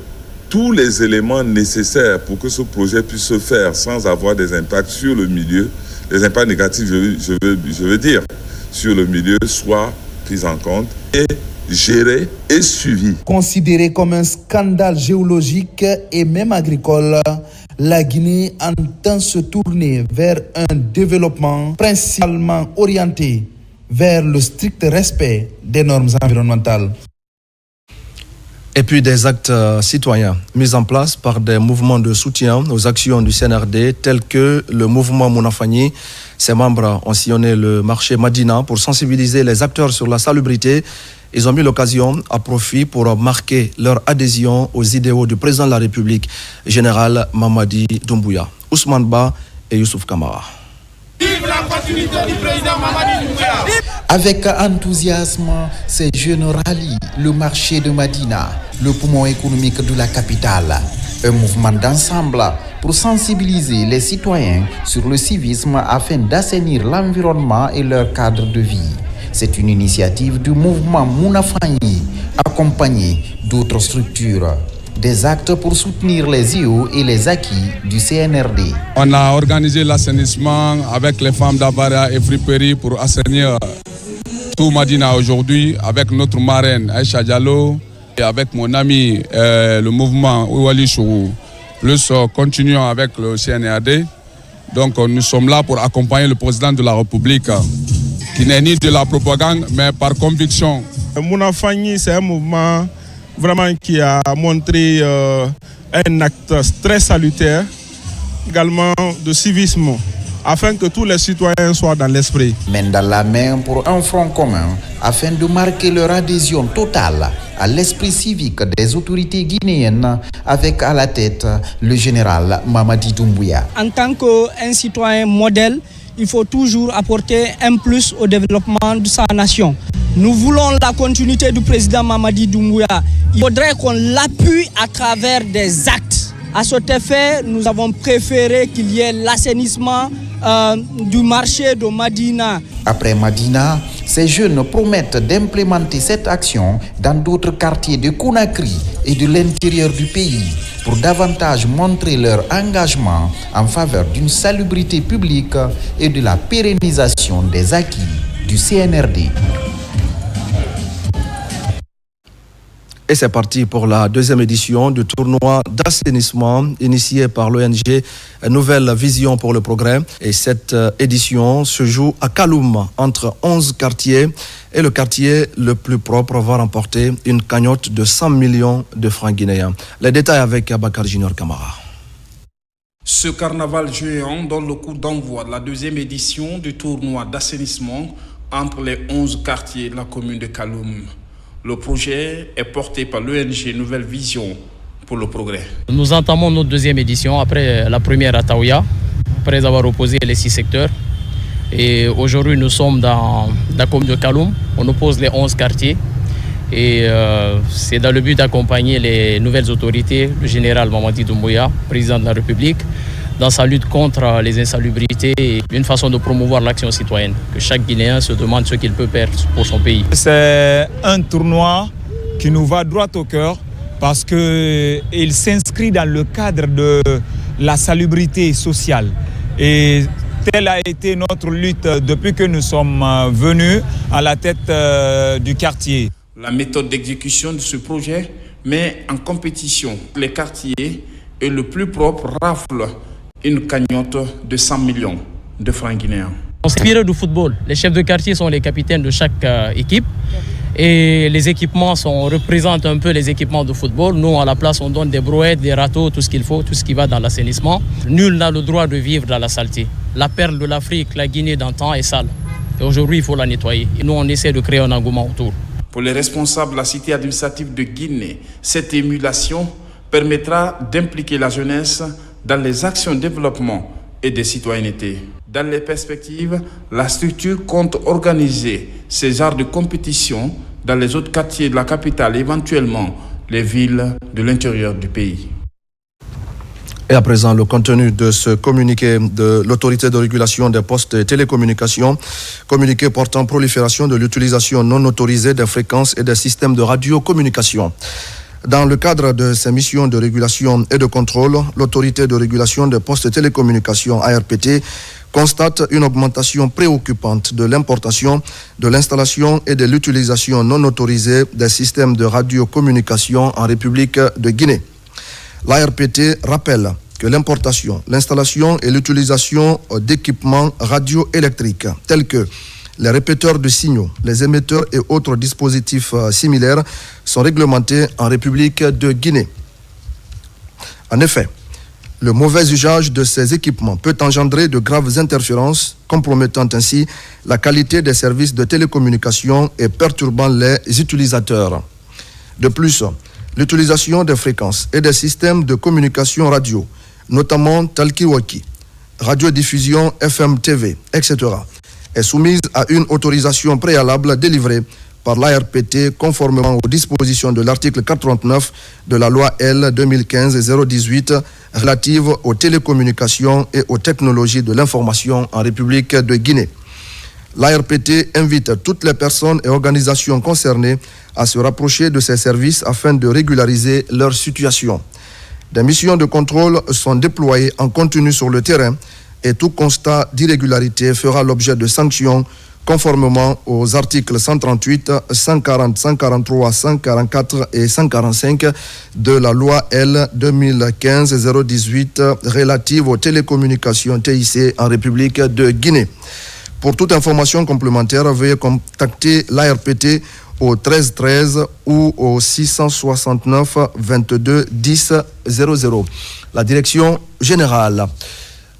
tous les éléments nécessaires pour que ce projet puisse se faire sans avoir des impacts sur le milieu, les impacts négatifs, je veux dire, sur le milieu, soient pris en compte et gérés et suivis. Considéré comme un scandale géologique et même agricole, la Guinée entend se tourner vers un développement principalement orienté vers le strict respect des normes environnementales. Et puis des actes citoyens mis en place par des mouvements de soutien aux actions du CNRD tels que le mouvement Mounafani. Ses membres ont sillonné le marché Madina pour sensibiliser les acteurs sur la salubrité. Ils ont mis l'occasion à profit pour marquer leur adhésion aux idéaux du président de la République, général Mamadi Doumbouya. Ousmane Ba et Youssouf Kamara. Vive la continuité du président Mamadi Doumbouya. Avec enthousiasme, ces jeunes rallient le marché de Madina, le poumon économique de la capitale. Un mouvement d'ensemble pour sensibiliser les citoyens sur le civisme afin d'assainir l'environnement et leur cadre de vie. C'est une initiative du mouvement Mounafani, accompagnée d'autres structures. Des actes pour soutenir les IO et les acquis du CNRD. On a organisé l'assainissement avec les femmes d'Abara et Friperie pour assainir tout Madina aujourd'hui avec notre marraine Aïcha Diallo et avec mon ami le mouvement Ouali Chourou. Plus continuons avec le CNRD. Donc nous sommes là pour accompagner le président de la République qui n'est ni de la propagande mais par conviction. Mounafani, c'est un mouvement vraiment qui a montré un acte très salutaire, également de civisme, afin que tous les citoyens soient dans l'esprit. Main dans la main pour un front commun, afin de marquer leur adhésion totale à l'esprit civique des autorités guinéennes, avec à la tête le général Mamadi Doumbouya. En tant qu'un citoyen modèle, il faut toujours apporter un plus au développement de sa nation. Nous voulons la continuité du président Mamadi Doumbouya. Il faudrait qu'on l'appuie à travers des actes. À cet effet, nous avons préféré qu'il y ait l'assainissement du marché de Madina. Après Madina, ces jeunes promettent d'implémenter cette action dans d'autres quartiers de Conakry et de l'intérieur du pays pour davantage montrer leur engagement en faveur d'une salubrité publique et de la pérennisation des acquis du CNRD. Et c'est parti pour la deuxième édition du tournoi d'assainissement initié par l'ONG Nouvelle Vision pour le Progrès. Et cette édition se joue à Kaloum, entre 11 quartiers. Et le quartier le plus propre va remporter une cagnotte de 100 millions de francs guinéens. Les détails avec Abakar Junior Kamara. Ce carnaval géant donne le coup d'envoi de la deuxième édition du tournoi d'assainissement entre les 11 quartiers de la commune de Kaloum. Le projet est porté par l'ONG Nouvelle Vision pour le Progrès. Nous entamons notre deuxième édition après la première à Taouya, après avoir opposé les 6 secteurs. Et aujourd'hui, nous sommes dans la commune de Kaloum. On oppose les 11 quartiers. Et c'est dans le but d'accompagner les nouvelles autorités, le général Mamadi Doumbouya, président de la République, dans sa lutte contre les insalubrités et une façon de promouvoir l'action citoyenne, que chaque Guinéen se demande ce qu'il peut faire pour son pays. C'est un tournoi qui nous va droit au cœur parce qu'il s'inscrit dans le cadre de la salubrité sociale. Et telle a été notre lutte depuis que nous sommes venus à la tête du quartier. La méthode d'exécution de ce projet met en compétition les quartiers et le plus propre rafle une cagnotte de 100 millions de francs guinéens. Inspiré du football, les chefs de quartier sont les capitaines de chaque équipe et les équipements représentent un peu les équipements de football. Nous, à la place, on donne des brouettes, des râteaux, tout ce qu'il faut, tout ce qui va dans l'assainissement. Nul n'a le droit de vivre dans la saleté. La perle de l'Afrique, la Guinée d'antan est sale. Et aujourd'hui, il faut la nettoyer. Et nous, on essaie de créer un engouement autour. Pour les responsables de la cité administrative de Guinée, cette émulation permettra d'impliquer la jeunesse dans les actions de développement et de citoyenneté. Dans les perspectives, la structure compte organiser ces genres de compétition dans les autres quartiers de la capitale, éventuellement les villes de l'intérieur du pays. Et à présent, le contenu de ce communiqué de l'autorité de régulation des postes et télécommunications, communiqué portant prolifération de l'utilisation non autorisée des fréquences et des systèmes de radiocommunication. Dans le cadre de ses missions de régulation et de contrôle, l'autorité de régulation des postes et télécommunications ARPT constate une augmentation préoccupante de l'importation, de l'installation et de l'utilisation non autorisée des systèmes de radiocommunication en République de Guinée. L'ARPT rappelle que l'importation, l'installation et l'utilisation d'équipements radioélectriques tels que les répéteurs de signaux, les émetteurs et autres dispositifs similaires sont réglementés en République de Guinée. En effet, le mauvais usage de ces équipements peut engendrer de graves interférences, compromettant ainsi la qualité des services de télécommunication et perturbant les utilisateurs. De plus, l'utilisation des fréquences et des systèmes de communication radio, notamment talkie-walkie, radiodiffusion FM-TV, etc., est soumise à une autorisation préalable délivrée par l'ARPT conformément aux dispositions de l'article 439 de la loi L 2015-018 relative aux télécommunications et aux technologies de l'information en République de Guinée. L'ARPT invite toutes les personnes et organisations concernées à se rapprocher de ces services afin de régulariser leur situation. Des missions de contrôle sont déployées en continu sur le terrain et tout constat d'irrégularité fera l'objet de sanctions conformément aux articles 138, 140, 143, 144 et 145 de la loi L 2015-018 relative aux télécommunications TIC en République de Guinée. Pour toute information complémentaire, veuillez contacter l'ARPT au 13 13 ou au 669 22 10 00. La direction générale.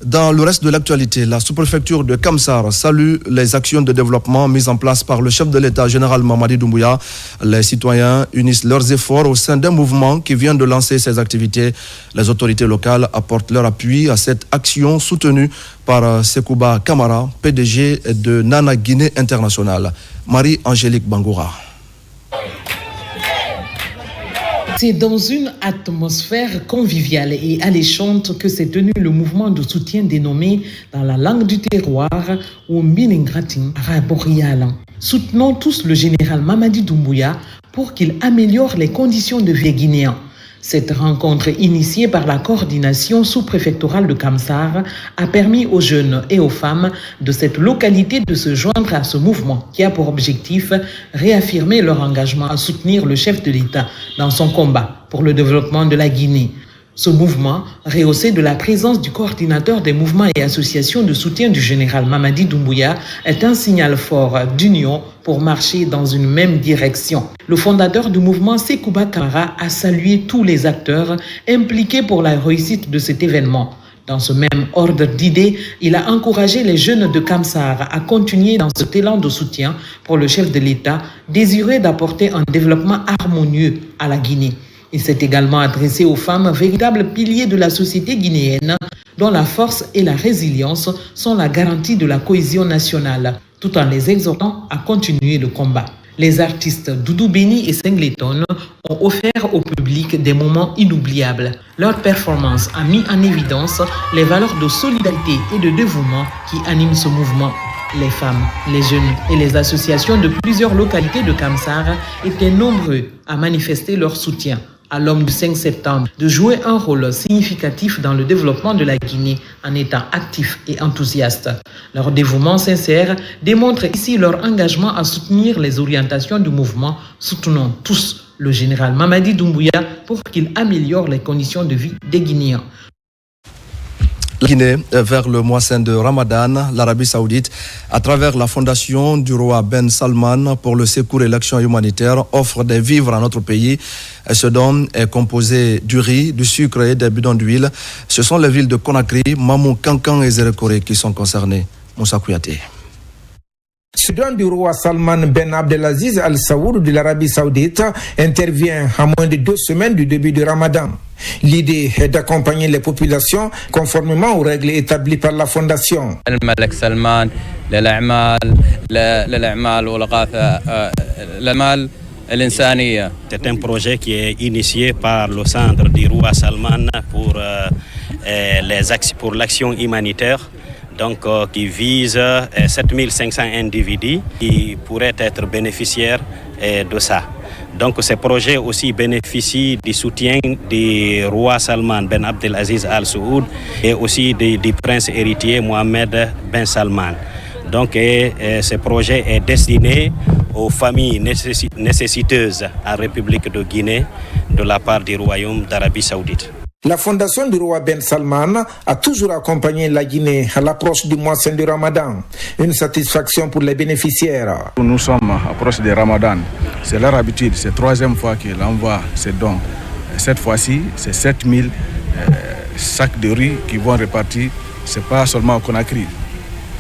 Dans le reste de l'actualité, la sous-préfecture de Kamsar salue les actions de développement mises en place par le chef de l'État, général Mamadi Doumbouya. Les citoyens unissent leurs efforts au sein d'un mouvement qui vient de lancer ses activités. Les autorités locales apportent leur appui à cette action soutenue par Sekouba Kamara, PDG de Nana Guinée International. Marie-Angélique Bangoura. C'est dans une atmosphère conviviale et alléchante que s'est tenu le mouvement de soutien dénommé dans la langue du terroir au Miningratin Raborial. Soutenons tous le général Mamadi Doumbouya pour qu'il améliore les conditions de vie des Guinéens. Cette rencontre initiée par la coordination sous-préfectorale de Kamsar a permis aux jeunes et aux femmes de cette localité de se joindre à ce mouvement qui a pour objectif réaffirmer leur engagement à soutenir le chef de l'État dans son combat pour le développement de la Guinée. Ce mouvement, rehaussé de la présence du coordinateur des mouvements et associations de soutien du général Mamadi Doumbouya, est un signal fort d'union pour marcher dans une même direction. Le fondateur du mouvement, Sekouba Kamara, a salué tous les acteurs impliqués pour la réussite de cet événement. Dans ce même ordre d'idées, il a encouragé les jeunes de Kamsar à continuer dans cet élan de soutien pour le chef de l'État, désireux d'apporter un développement harmonieux à la Guinée. Il s'est également adressé aux femmes, véritables piliers de la société guinéenne, dont la force et la résilience sont la garantie de la cohésion nationale, tout en les exhortant à continuer le combat. Les artistes Doudou Béni et Singleton ont offert au public des moments inoubliables. Leur performance a mis en évidence les valeurs de solidarité et de dévouement qui animent ce mouvement. Les femmes, les jeunes et les associations de plusieurs localités de Kamsar étaient nombreux à manifester leur soutien. à l'homme du 5 septembre de jouer un rôle significatif dans le développement de la Guinée en étant actifs et enthousiastes. Leur dévouement sincère démontre ici leur engagement à soutenir les orientations du mouvement. Soutenons tous le général Mamadi Doumbouya pour qu'il améliore les conditions de vie des Guinéens. La Guinée, vers le mois saint de Ramadan, l'Arabie Saoudite, à travers la fondation du roi Ben Salman pour le secours et l'action humanitaire, offre des vivres à notre pays. Ce don est composé du riz, du sucre et des bidons d'huile. Ce sont les villes de Conakry, Mamou, Kankan et Zérekore qui sont concernées. Moussa Kouyaté. Ce don du roi Salman Ben Abdelaziz Al Saoud de l'Arabie Saoudite intervient à moins de 2 semaines du début du Ramadan. L'idée est d'accompagner les populations conformément aux règles établies par la fondation. C'est un projet qui est initié par le centre du roi Salman pour l'action humanitaire. Donc, qui vise 7500 individus qui pourraient être bénéficiaires de ça. Donc, ce projet aussi bénéficie du soutien du roi Salman Ben Abdelaziz Al Saoud et aussi du prince héritier Mohamed Ben Salman. Donc, ce projet est destiné aux familles nécessiteuses en République de Guinée de la part du Royaume d'Arabie Saoudite. La fondation du roi Ben Salman a toujours accompagné la Guinée à l'approche du mois saint du Ramadan. Une satisfaction pour les bénéficiaires. Nous sommes à l'approche du Ramadan. C'est leur habitude, c'est la 3e fois qu'il envoie ces dons. Cette fois-ci, c'est 7000 sacs de riz qui vont répartir. Ce n'est pas seulement à Conakry.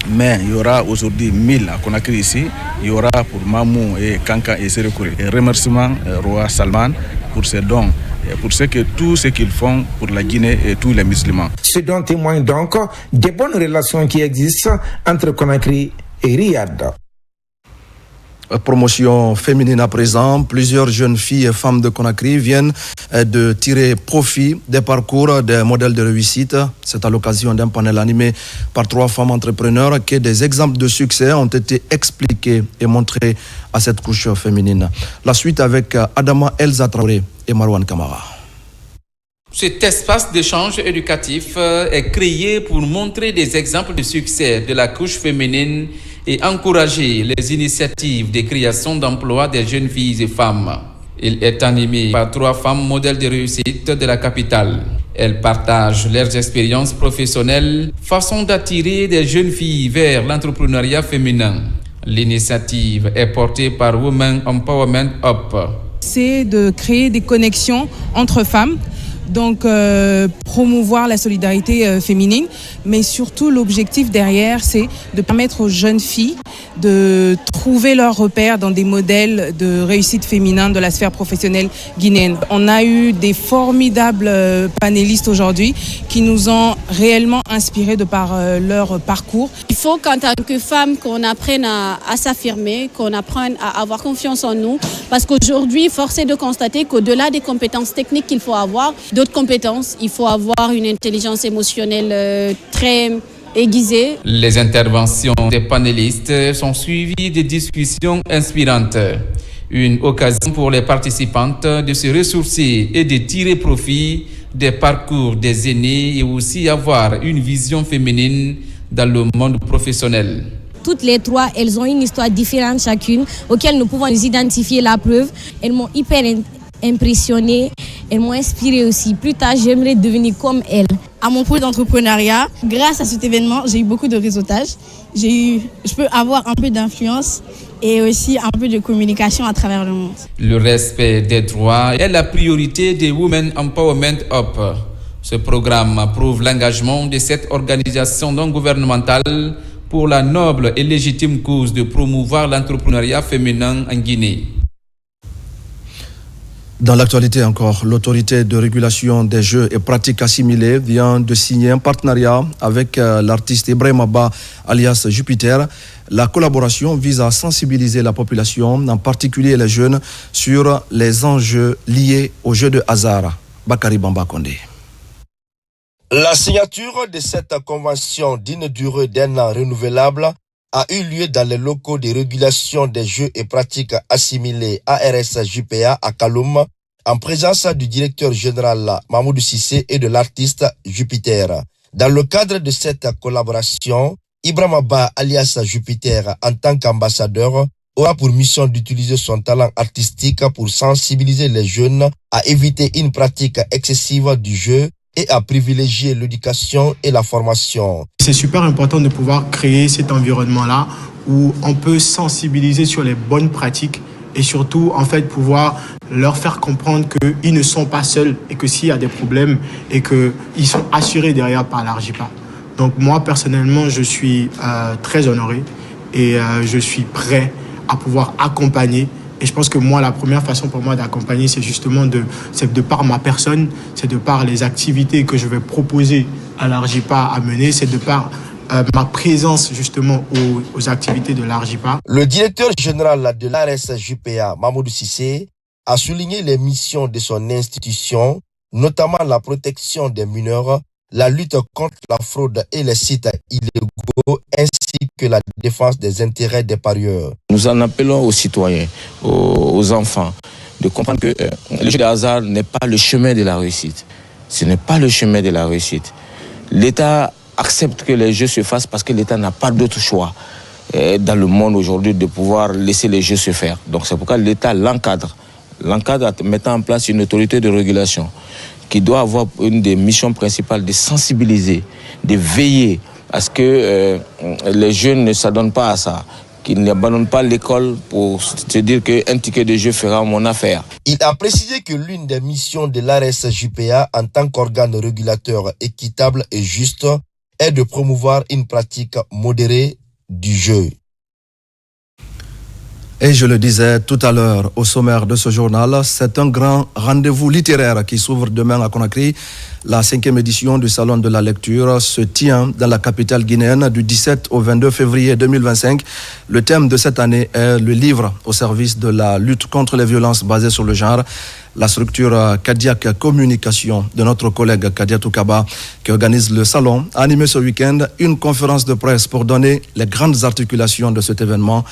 Mais il y aura aujourd'hui 1000 à Conakry ici. Il y aura pour Mamou et Kankan et Zérekore. Et remerciement au roi Salman pour ces dons. Et pour tout ce qu'ils font pour la Guinée et tous les musulmans. Ce dont témoigne donc des bonnes relations qui existent entre Conakry et Riyad. Promotion féminine à présent, plusieurs jeunes filles et femmes de Conakry viennent de tirer profit des parcours des modèles de réussite. C'est à l'occasion d'un panel animé par 3 femmes entrepreneurs que des exemples de succès ont été expliqués et montrés à cette couche féminine. La suite avec Adama Elza Traoré et Marwan Kamara. Cet espace d'échange éducatif est créé pour montrer des exemples de succès de la couche féminine et encourager les initiatives de création d'emplois des jeunes filles et femmes. Il est animé par 3 femmes modèles de réussite de la capitale. Elles partagent leurs expériences professionnelles, façon d'attirer des jeunes filles vers l'entrepreneuriat féminin. L'initiative est portée par Women Empowerment Up. C'est de créer des connexions entre femmes, donc promouvoir la solidarité féminine, mais surtout l'objectif derrière, c'est de permettre aux jeunes filles de trouver leurs repères dans des modèles de réussite féminin de la sphère professionnelle guinéenne. On a eu des formidables panélistes aujourd'hui qui nous ont réellement inspirés de par leur parcours. Il faut qu'en tant que femme, qu'on apprenne à s'affirmer, qu'on apprenne à avoir confiance en nous, parce qu'aujourd'hui, force est de constater qu'au-delà des compétences techniques qu'il faut avoir, d'autres compétences, il faut avoir une intelligence émotionnelle très aiguisée. Les interventions des panélistes sont suivies de discussions inspirantes. Une occasion pour les participantes de se ressourcer et de tirer profit des parcours des aînés et aussi avoir une vision féminine dans le monde professionnel. Toutes les 3, elles ont une histoire différente chacune, auquel nous pouvons nous identifier la preuve. Elles m'ont hyper impressionnée, elles m'ont inspirée aussi. Plus tard, j'aimerais devenir comme elles. À mon projet d'entrepreneuriat, grâce à cet événement, j'ai eu beaucoup de réseautage. Je peux avoir un peu d'influence et aussi un peu de communication à travers le monde. Le respect des droits est la priorité des Women Empowerment Up. Ce programme prouve l'engagement de cette organisation non gouvernementale pour la noble et légitime cause de promouvoir l'entrepreneuriat féminin en Guinée. Dans l'actualité encore, l'autorité de régulation des jeux et pratiques assimilées vient de signer un partenariat avec l'artiste Ibrahim Abba alias Jupiter. La collaboration vise à sensibiliser la population, en particulier les jeunes, sur les enjeux liés aux jeux de hasard. Bakary Bamba Kondé. La signature de cette convention d'une durée d'1 an renouvelable a eu lieu dans les locaux de régulation des jeux et pratiques assimilés ARS-JPA à Kaloum en présence du directeur général Mamoudou Cissé et de l'artiste Jupiter. Dans le cadre de cette collaboration, Ibrahima Abba alias Jupiter, en tant qu'ambassadeur, aura pour mission d'utiliser son talent artistique pour sensibiliser les jeunes à éviter une pratique excessive du jeu et à privilégier l'éducation et la formation. C'est super important de pouvoir créer cet environnement-là où on peut sensibiliser sur les bonnes pratiques et surtout en fait pouvoir leur faire comprendre qu'ils ne sont pas seuls et que s'il y a des problèmes et qu'ils sont assurés derrière par l'ARJIPA. Donc moi personnellement je suis très honoré et je suis prêt à pouvoir accompagner. Et je pense que moi, la première façon pour moi d'accompagner, c'est justement de par ma personne, c'est de par les activités que je vais proposer à l'ARJIPA à mener, c'est de par ma présence justement aux activités de l'ARJIPA. Le directeur général de l'ARS-JPA, Mamoudou Cissé, a souligné les missions de son institution, notamment la protection des mineurs, la lutte contre la fraude et les sites illégaux, ainsi que la défense des intérêts des parieurs. Nous en appelons aux citoyens, aux enfants, de comprendre que le jeu de hasard n'est pas le chemin de la réussite. Ce n'est pas le chemin de la réussite. L'État accepte que les jeux se fassent parce que l'État n'a pas d'autre choix dans le monde aujourd'hui de pouvoir laisser les jeux se faire. Donc c'est pourquoi l'État l'encadre en mettant en place une autorité de régulation qui doit avoir une des missions principales de sensibiliser, de veiller à ce que les jeunes ne s'adonnent pas à ça, qu'ils n'abandonnent pas l'école pour se dire qu'un ticket de jeu fera mon affaire. Il a précisé que l'une des missions de l'ARS-JPA en tant qu'organe régulateur équitable et juste est de promouvoir une pratique modérée du jeu. Et je le disais tout à l'heure au sommaire de ce journal, c'est un grand rendez-vous littéraire qui s'ouvre demain à Conakry. La 5e édition du Salon de la lecture se tient dans la capitale guinéenne du 17 au 22 février 2025. Le thème de cette année est le livre au service de la lutte contre les violences basées sur le genre. La structure Kadiak Communication de notre collègue Kadia Toukaba, qui organise le salon, a animé ce week-end une conférence de presse pour donner les grandes articulations de cet événement.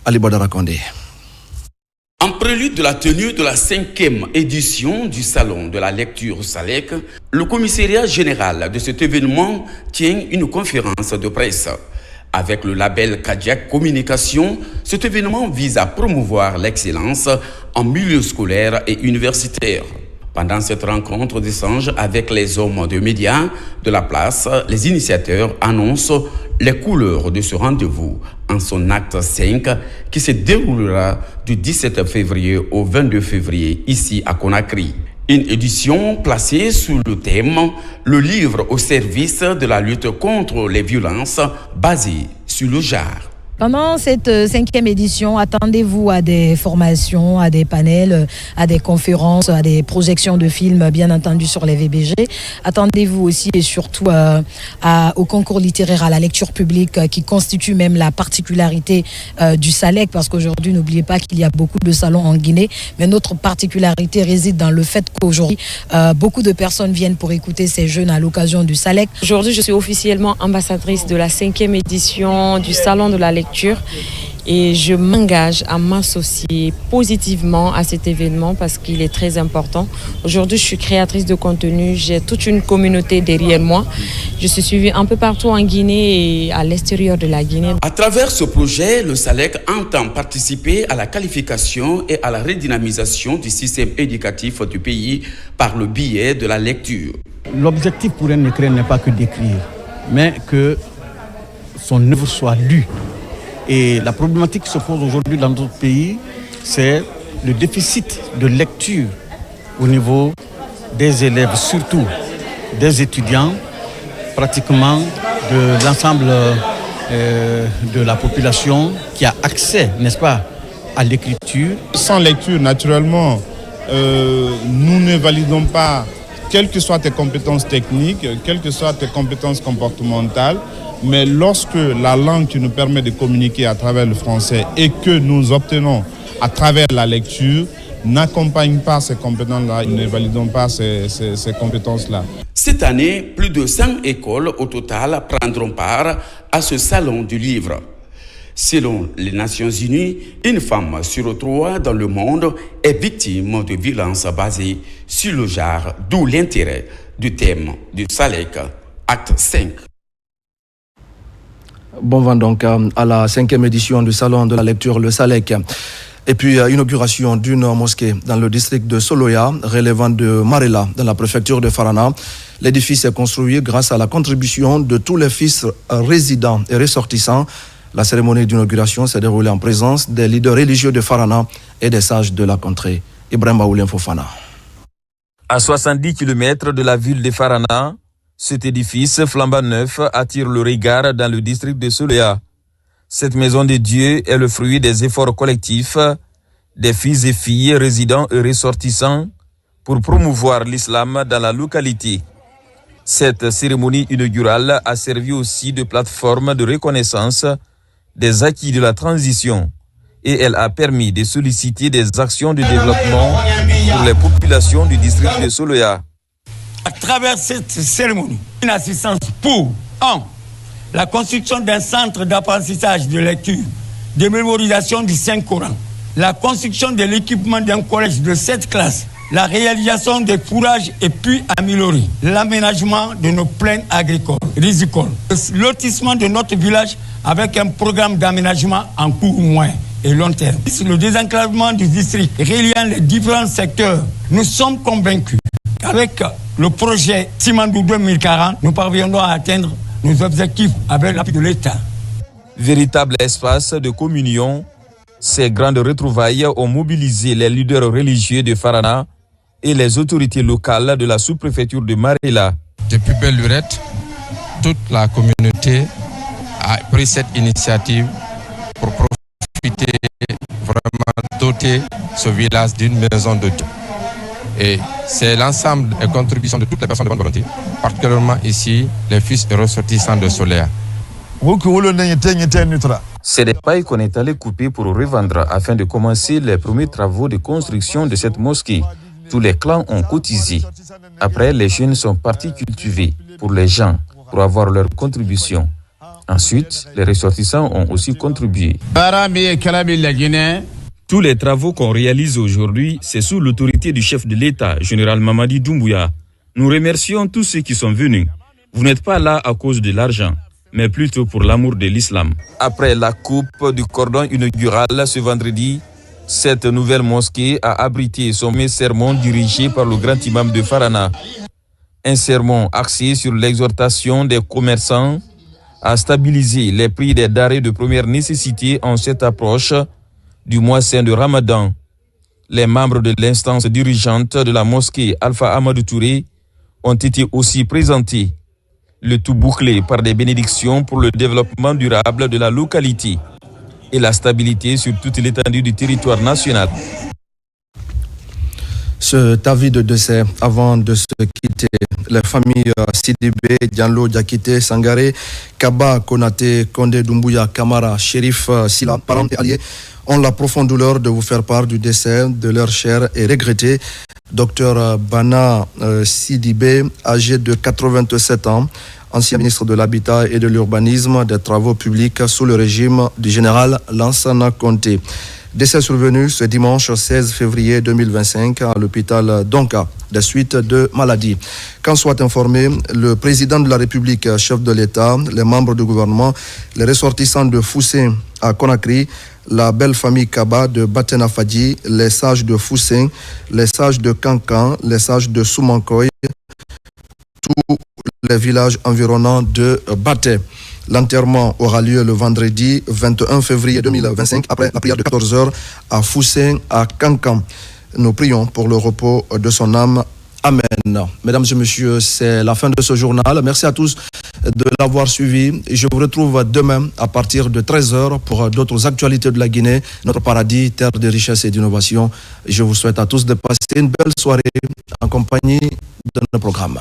Ali Badara Kondé. En prélude de la tenue de la 5e édition du Salon de la lecture SALEC, le commissariat général de cet événement tient une conférence de presse. Avec le label Kadiak Communication, cet événement vise à promouvoir l'excellence en milieu scolaire et universitaire. Pendant cette rencontre d'échange avec les hommes de médias de la place, les initiateurs annoncent les couleurs de ce rendez-vous en son acte 5 qui se déroulera du 17 février au 22 février ici à Conakry. Une édition placée sous le thème « Le livre au service de la lutte contre les violences basées sur le genre ». Pendant cette 5e édition, attendez-vous à des formations, à des panels, à des conférences, à des projections de films, bien entendu, sur les VBG. Attendez-vous aussi et surtout au concours littéraire, à la lecture publique, qui constitue même la particularité du SALEC, parce qu'aujourd'hui, n'oubliez pas qu'il y a beaucoup de salons en Guinée, mais notre particularité réside dans le fait qu'aujourd'hui, beaucoup de personnes viennent pour écouter ces jeunes à l'occasion du SALEC. Aujourd'hui, je suis officiellement ambassadrice de la 5e édition du Salon de la lecture. Et je m'engage à m'associer positivement à cet événement parce qu'il est très important. Aujourd'hui, je suis créatrice de contenu, j'ai toute une communauté derrière moi. Je suis suivie un peu partout en Guinée et à l'extérieur de la Guinée. À travers ce projet, le SALEC entend participer à la qualification et à la redynamisation du système éducatif du pays par le biais de la lecture. L'objectif pour un écrivain n'est pas que d'écrire, mais que son œuvre soit lue. Et la problématique qui se pose aujourd'hui dans notre pays, c'est le déficit de lecture au niveau des élèves, surtout des étudiants, pratiquement de l'ensemble de la population qui a accès, n'est-ce pas, à l'écriture. Sans lecture, naturellement, nous ne validons pas, quelles que soient tes compétences techniques, quelles que soient tes compétences comportementales. Mais lorsque la langue qui nous permet de communiquer à travers le français et que nous obtenons à travers la lecture n'accompagne pas ces compétences-là, nous ne validons pas ces compétences-là. Cette année, plus de 100 écoles au total prendront part à ce salon du livre. Selon les Nations Unies, une femme sur 3 dans le monde est victime de violences basées sur le genre, d'où l'intérêt du thème du Salek, acte 5. Bon vent donc à la 5e édition du Salon de la lecture, le Salek. Et puis, inauguration d'une mosquée dans le district de Soloya, relevant de Marela, dans la préfecture de Farana. L'édifice est construit grâce à la contribution de tous les fils résidents et ressortissants. La cérémonie d'inauguration s'est déroulée en présence des leaders religieux de Farana et des sages de la contrée. Ibrahim Baoulien Fofana. À 70 km de la ville de Farana, cet édifice flambant neuf attire le regard dans le district de Soloya. Cette maison de Dieu est le fruit des efforts collectifs des fils et filles résidents et ressortissants pour promouvoir l'islam dans la localité. Cette cérémonie inaugurale a servi aussi de plateforme de reconnaissance des acquis de la transition et elle a permis de solliciter des actions de développement pour les populations du district de Soloya. À travers cette cérémonie, une assistance pour 1. La construction d'un centre d'apprentissage de lecture, de mémorisation du Saint-Coran, la construction de l'équipement d'un collège de 7 classes, la réalisation des fourrages et puis améliorer l'aménagement de nos plaines agricoles, rizicoles, le lotissement de notre village avec un programme d'aménagement en court, moyen et long terme. Le désenclavement du district reliant les différents secteurs, nous sommes convaincus qu'avec le projet Simandou 2040, nous parviendrons à atteindre nos objectifs avec l'appui de l'État. Véritable espace de communion, ces grandes retrouvailles ont mobilisé les leaders religieux de Farana et les autorités locales de la sous-préfecture de Marela. Depuis belle lurette, toute la communauté a pris cette initiative pour profiter, vraiment doter ce village d'une maison de Dieu. Et c'est l'ensemble des contributions de toutes les personnes de bonne volonté, particulièrement ici, les fils et ressortissants de Soloya. C'est des pailles qu'on est allé couper pour revendre afin de commencer les premiers travaux de construction de cette mosquée. Tous les clans ont cotisé. Après, les jeunes sont partis cultiver pour les gens, pour avoir leur contribution. Ensuite, les ressortissants ont aussi contribué. Tous les travaux qu'on réalise aujourd'hui, c'est sous l'autorité du chef de l'État, général Mamadi Doumbouya. Nous remercions tous ceux qui sont venus. Vous n'êtes pas là à cause de l'argent, mais plutôt pour l'amour de l'islam. Après la coupe du cordon inaugural ce vendredi, cette nouvelle mosquée a abrité son sermon dirigé par le grand imam de Farana. Un sermon axé sur l'exhortation des commerçants à stabiliser les prix des denrées de première nécessité en cette approche du mois saint de Ramadan. Les membres de l'instance dirigeante de la mosquée Alpha Amadou Touré ont été aussi présentés. Le tout bouclé par des bénédictions pour le développement durable de la localité et la stabilité sur toute l'étendue du territoire national. Cet avis de décès avant de se quitter, les familles Sidibé, Diallo, Diakité, Sangaré, Kaba, Konate, Kondé, Doumbouya, Kamara, Shérif, Sila, parents et alliés, ont la profonde douleur de vous faire part du décès de leur cher et regretté Dr Bana Sidibé, âgé de 87 ans, ancien ministre de l'Habitat et de l'Urbanisme, des Travaux publics sous le régime du général Lansana Conté. Décès survenu ce dimanche 16 février 2025 à l'hôpital Donka, des suites de maladie. Qu'en soit informé le président de la République, chef de l'État, les membres du gouvernement, les ressortissants de Foussé à Conakry, la belle famille Kaba de Batena Fadji, les sages de Foussé, les sages de Kankan, les sages de Soumankoy, tous les villages environnants de Baté. L'enterrement aura lieu le vendredi 21 février 2025 après la prière de 14h à Foussé, à Kankan. Nous prions pour le repos de son âme. Amen. Mesdames et messieurs, c'est la fin de ce journal. Merci à tous de l'avoir suivi. Je vous retrouve demain à partir de 13h pour d'autres actualités de la Guinée, notre paradis, terre de richesse et d'innovation. Je vous souhaite à tous de passer une belle soirée en compagnie de nos programmes.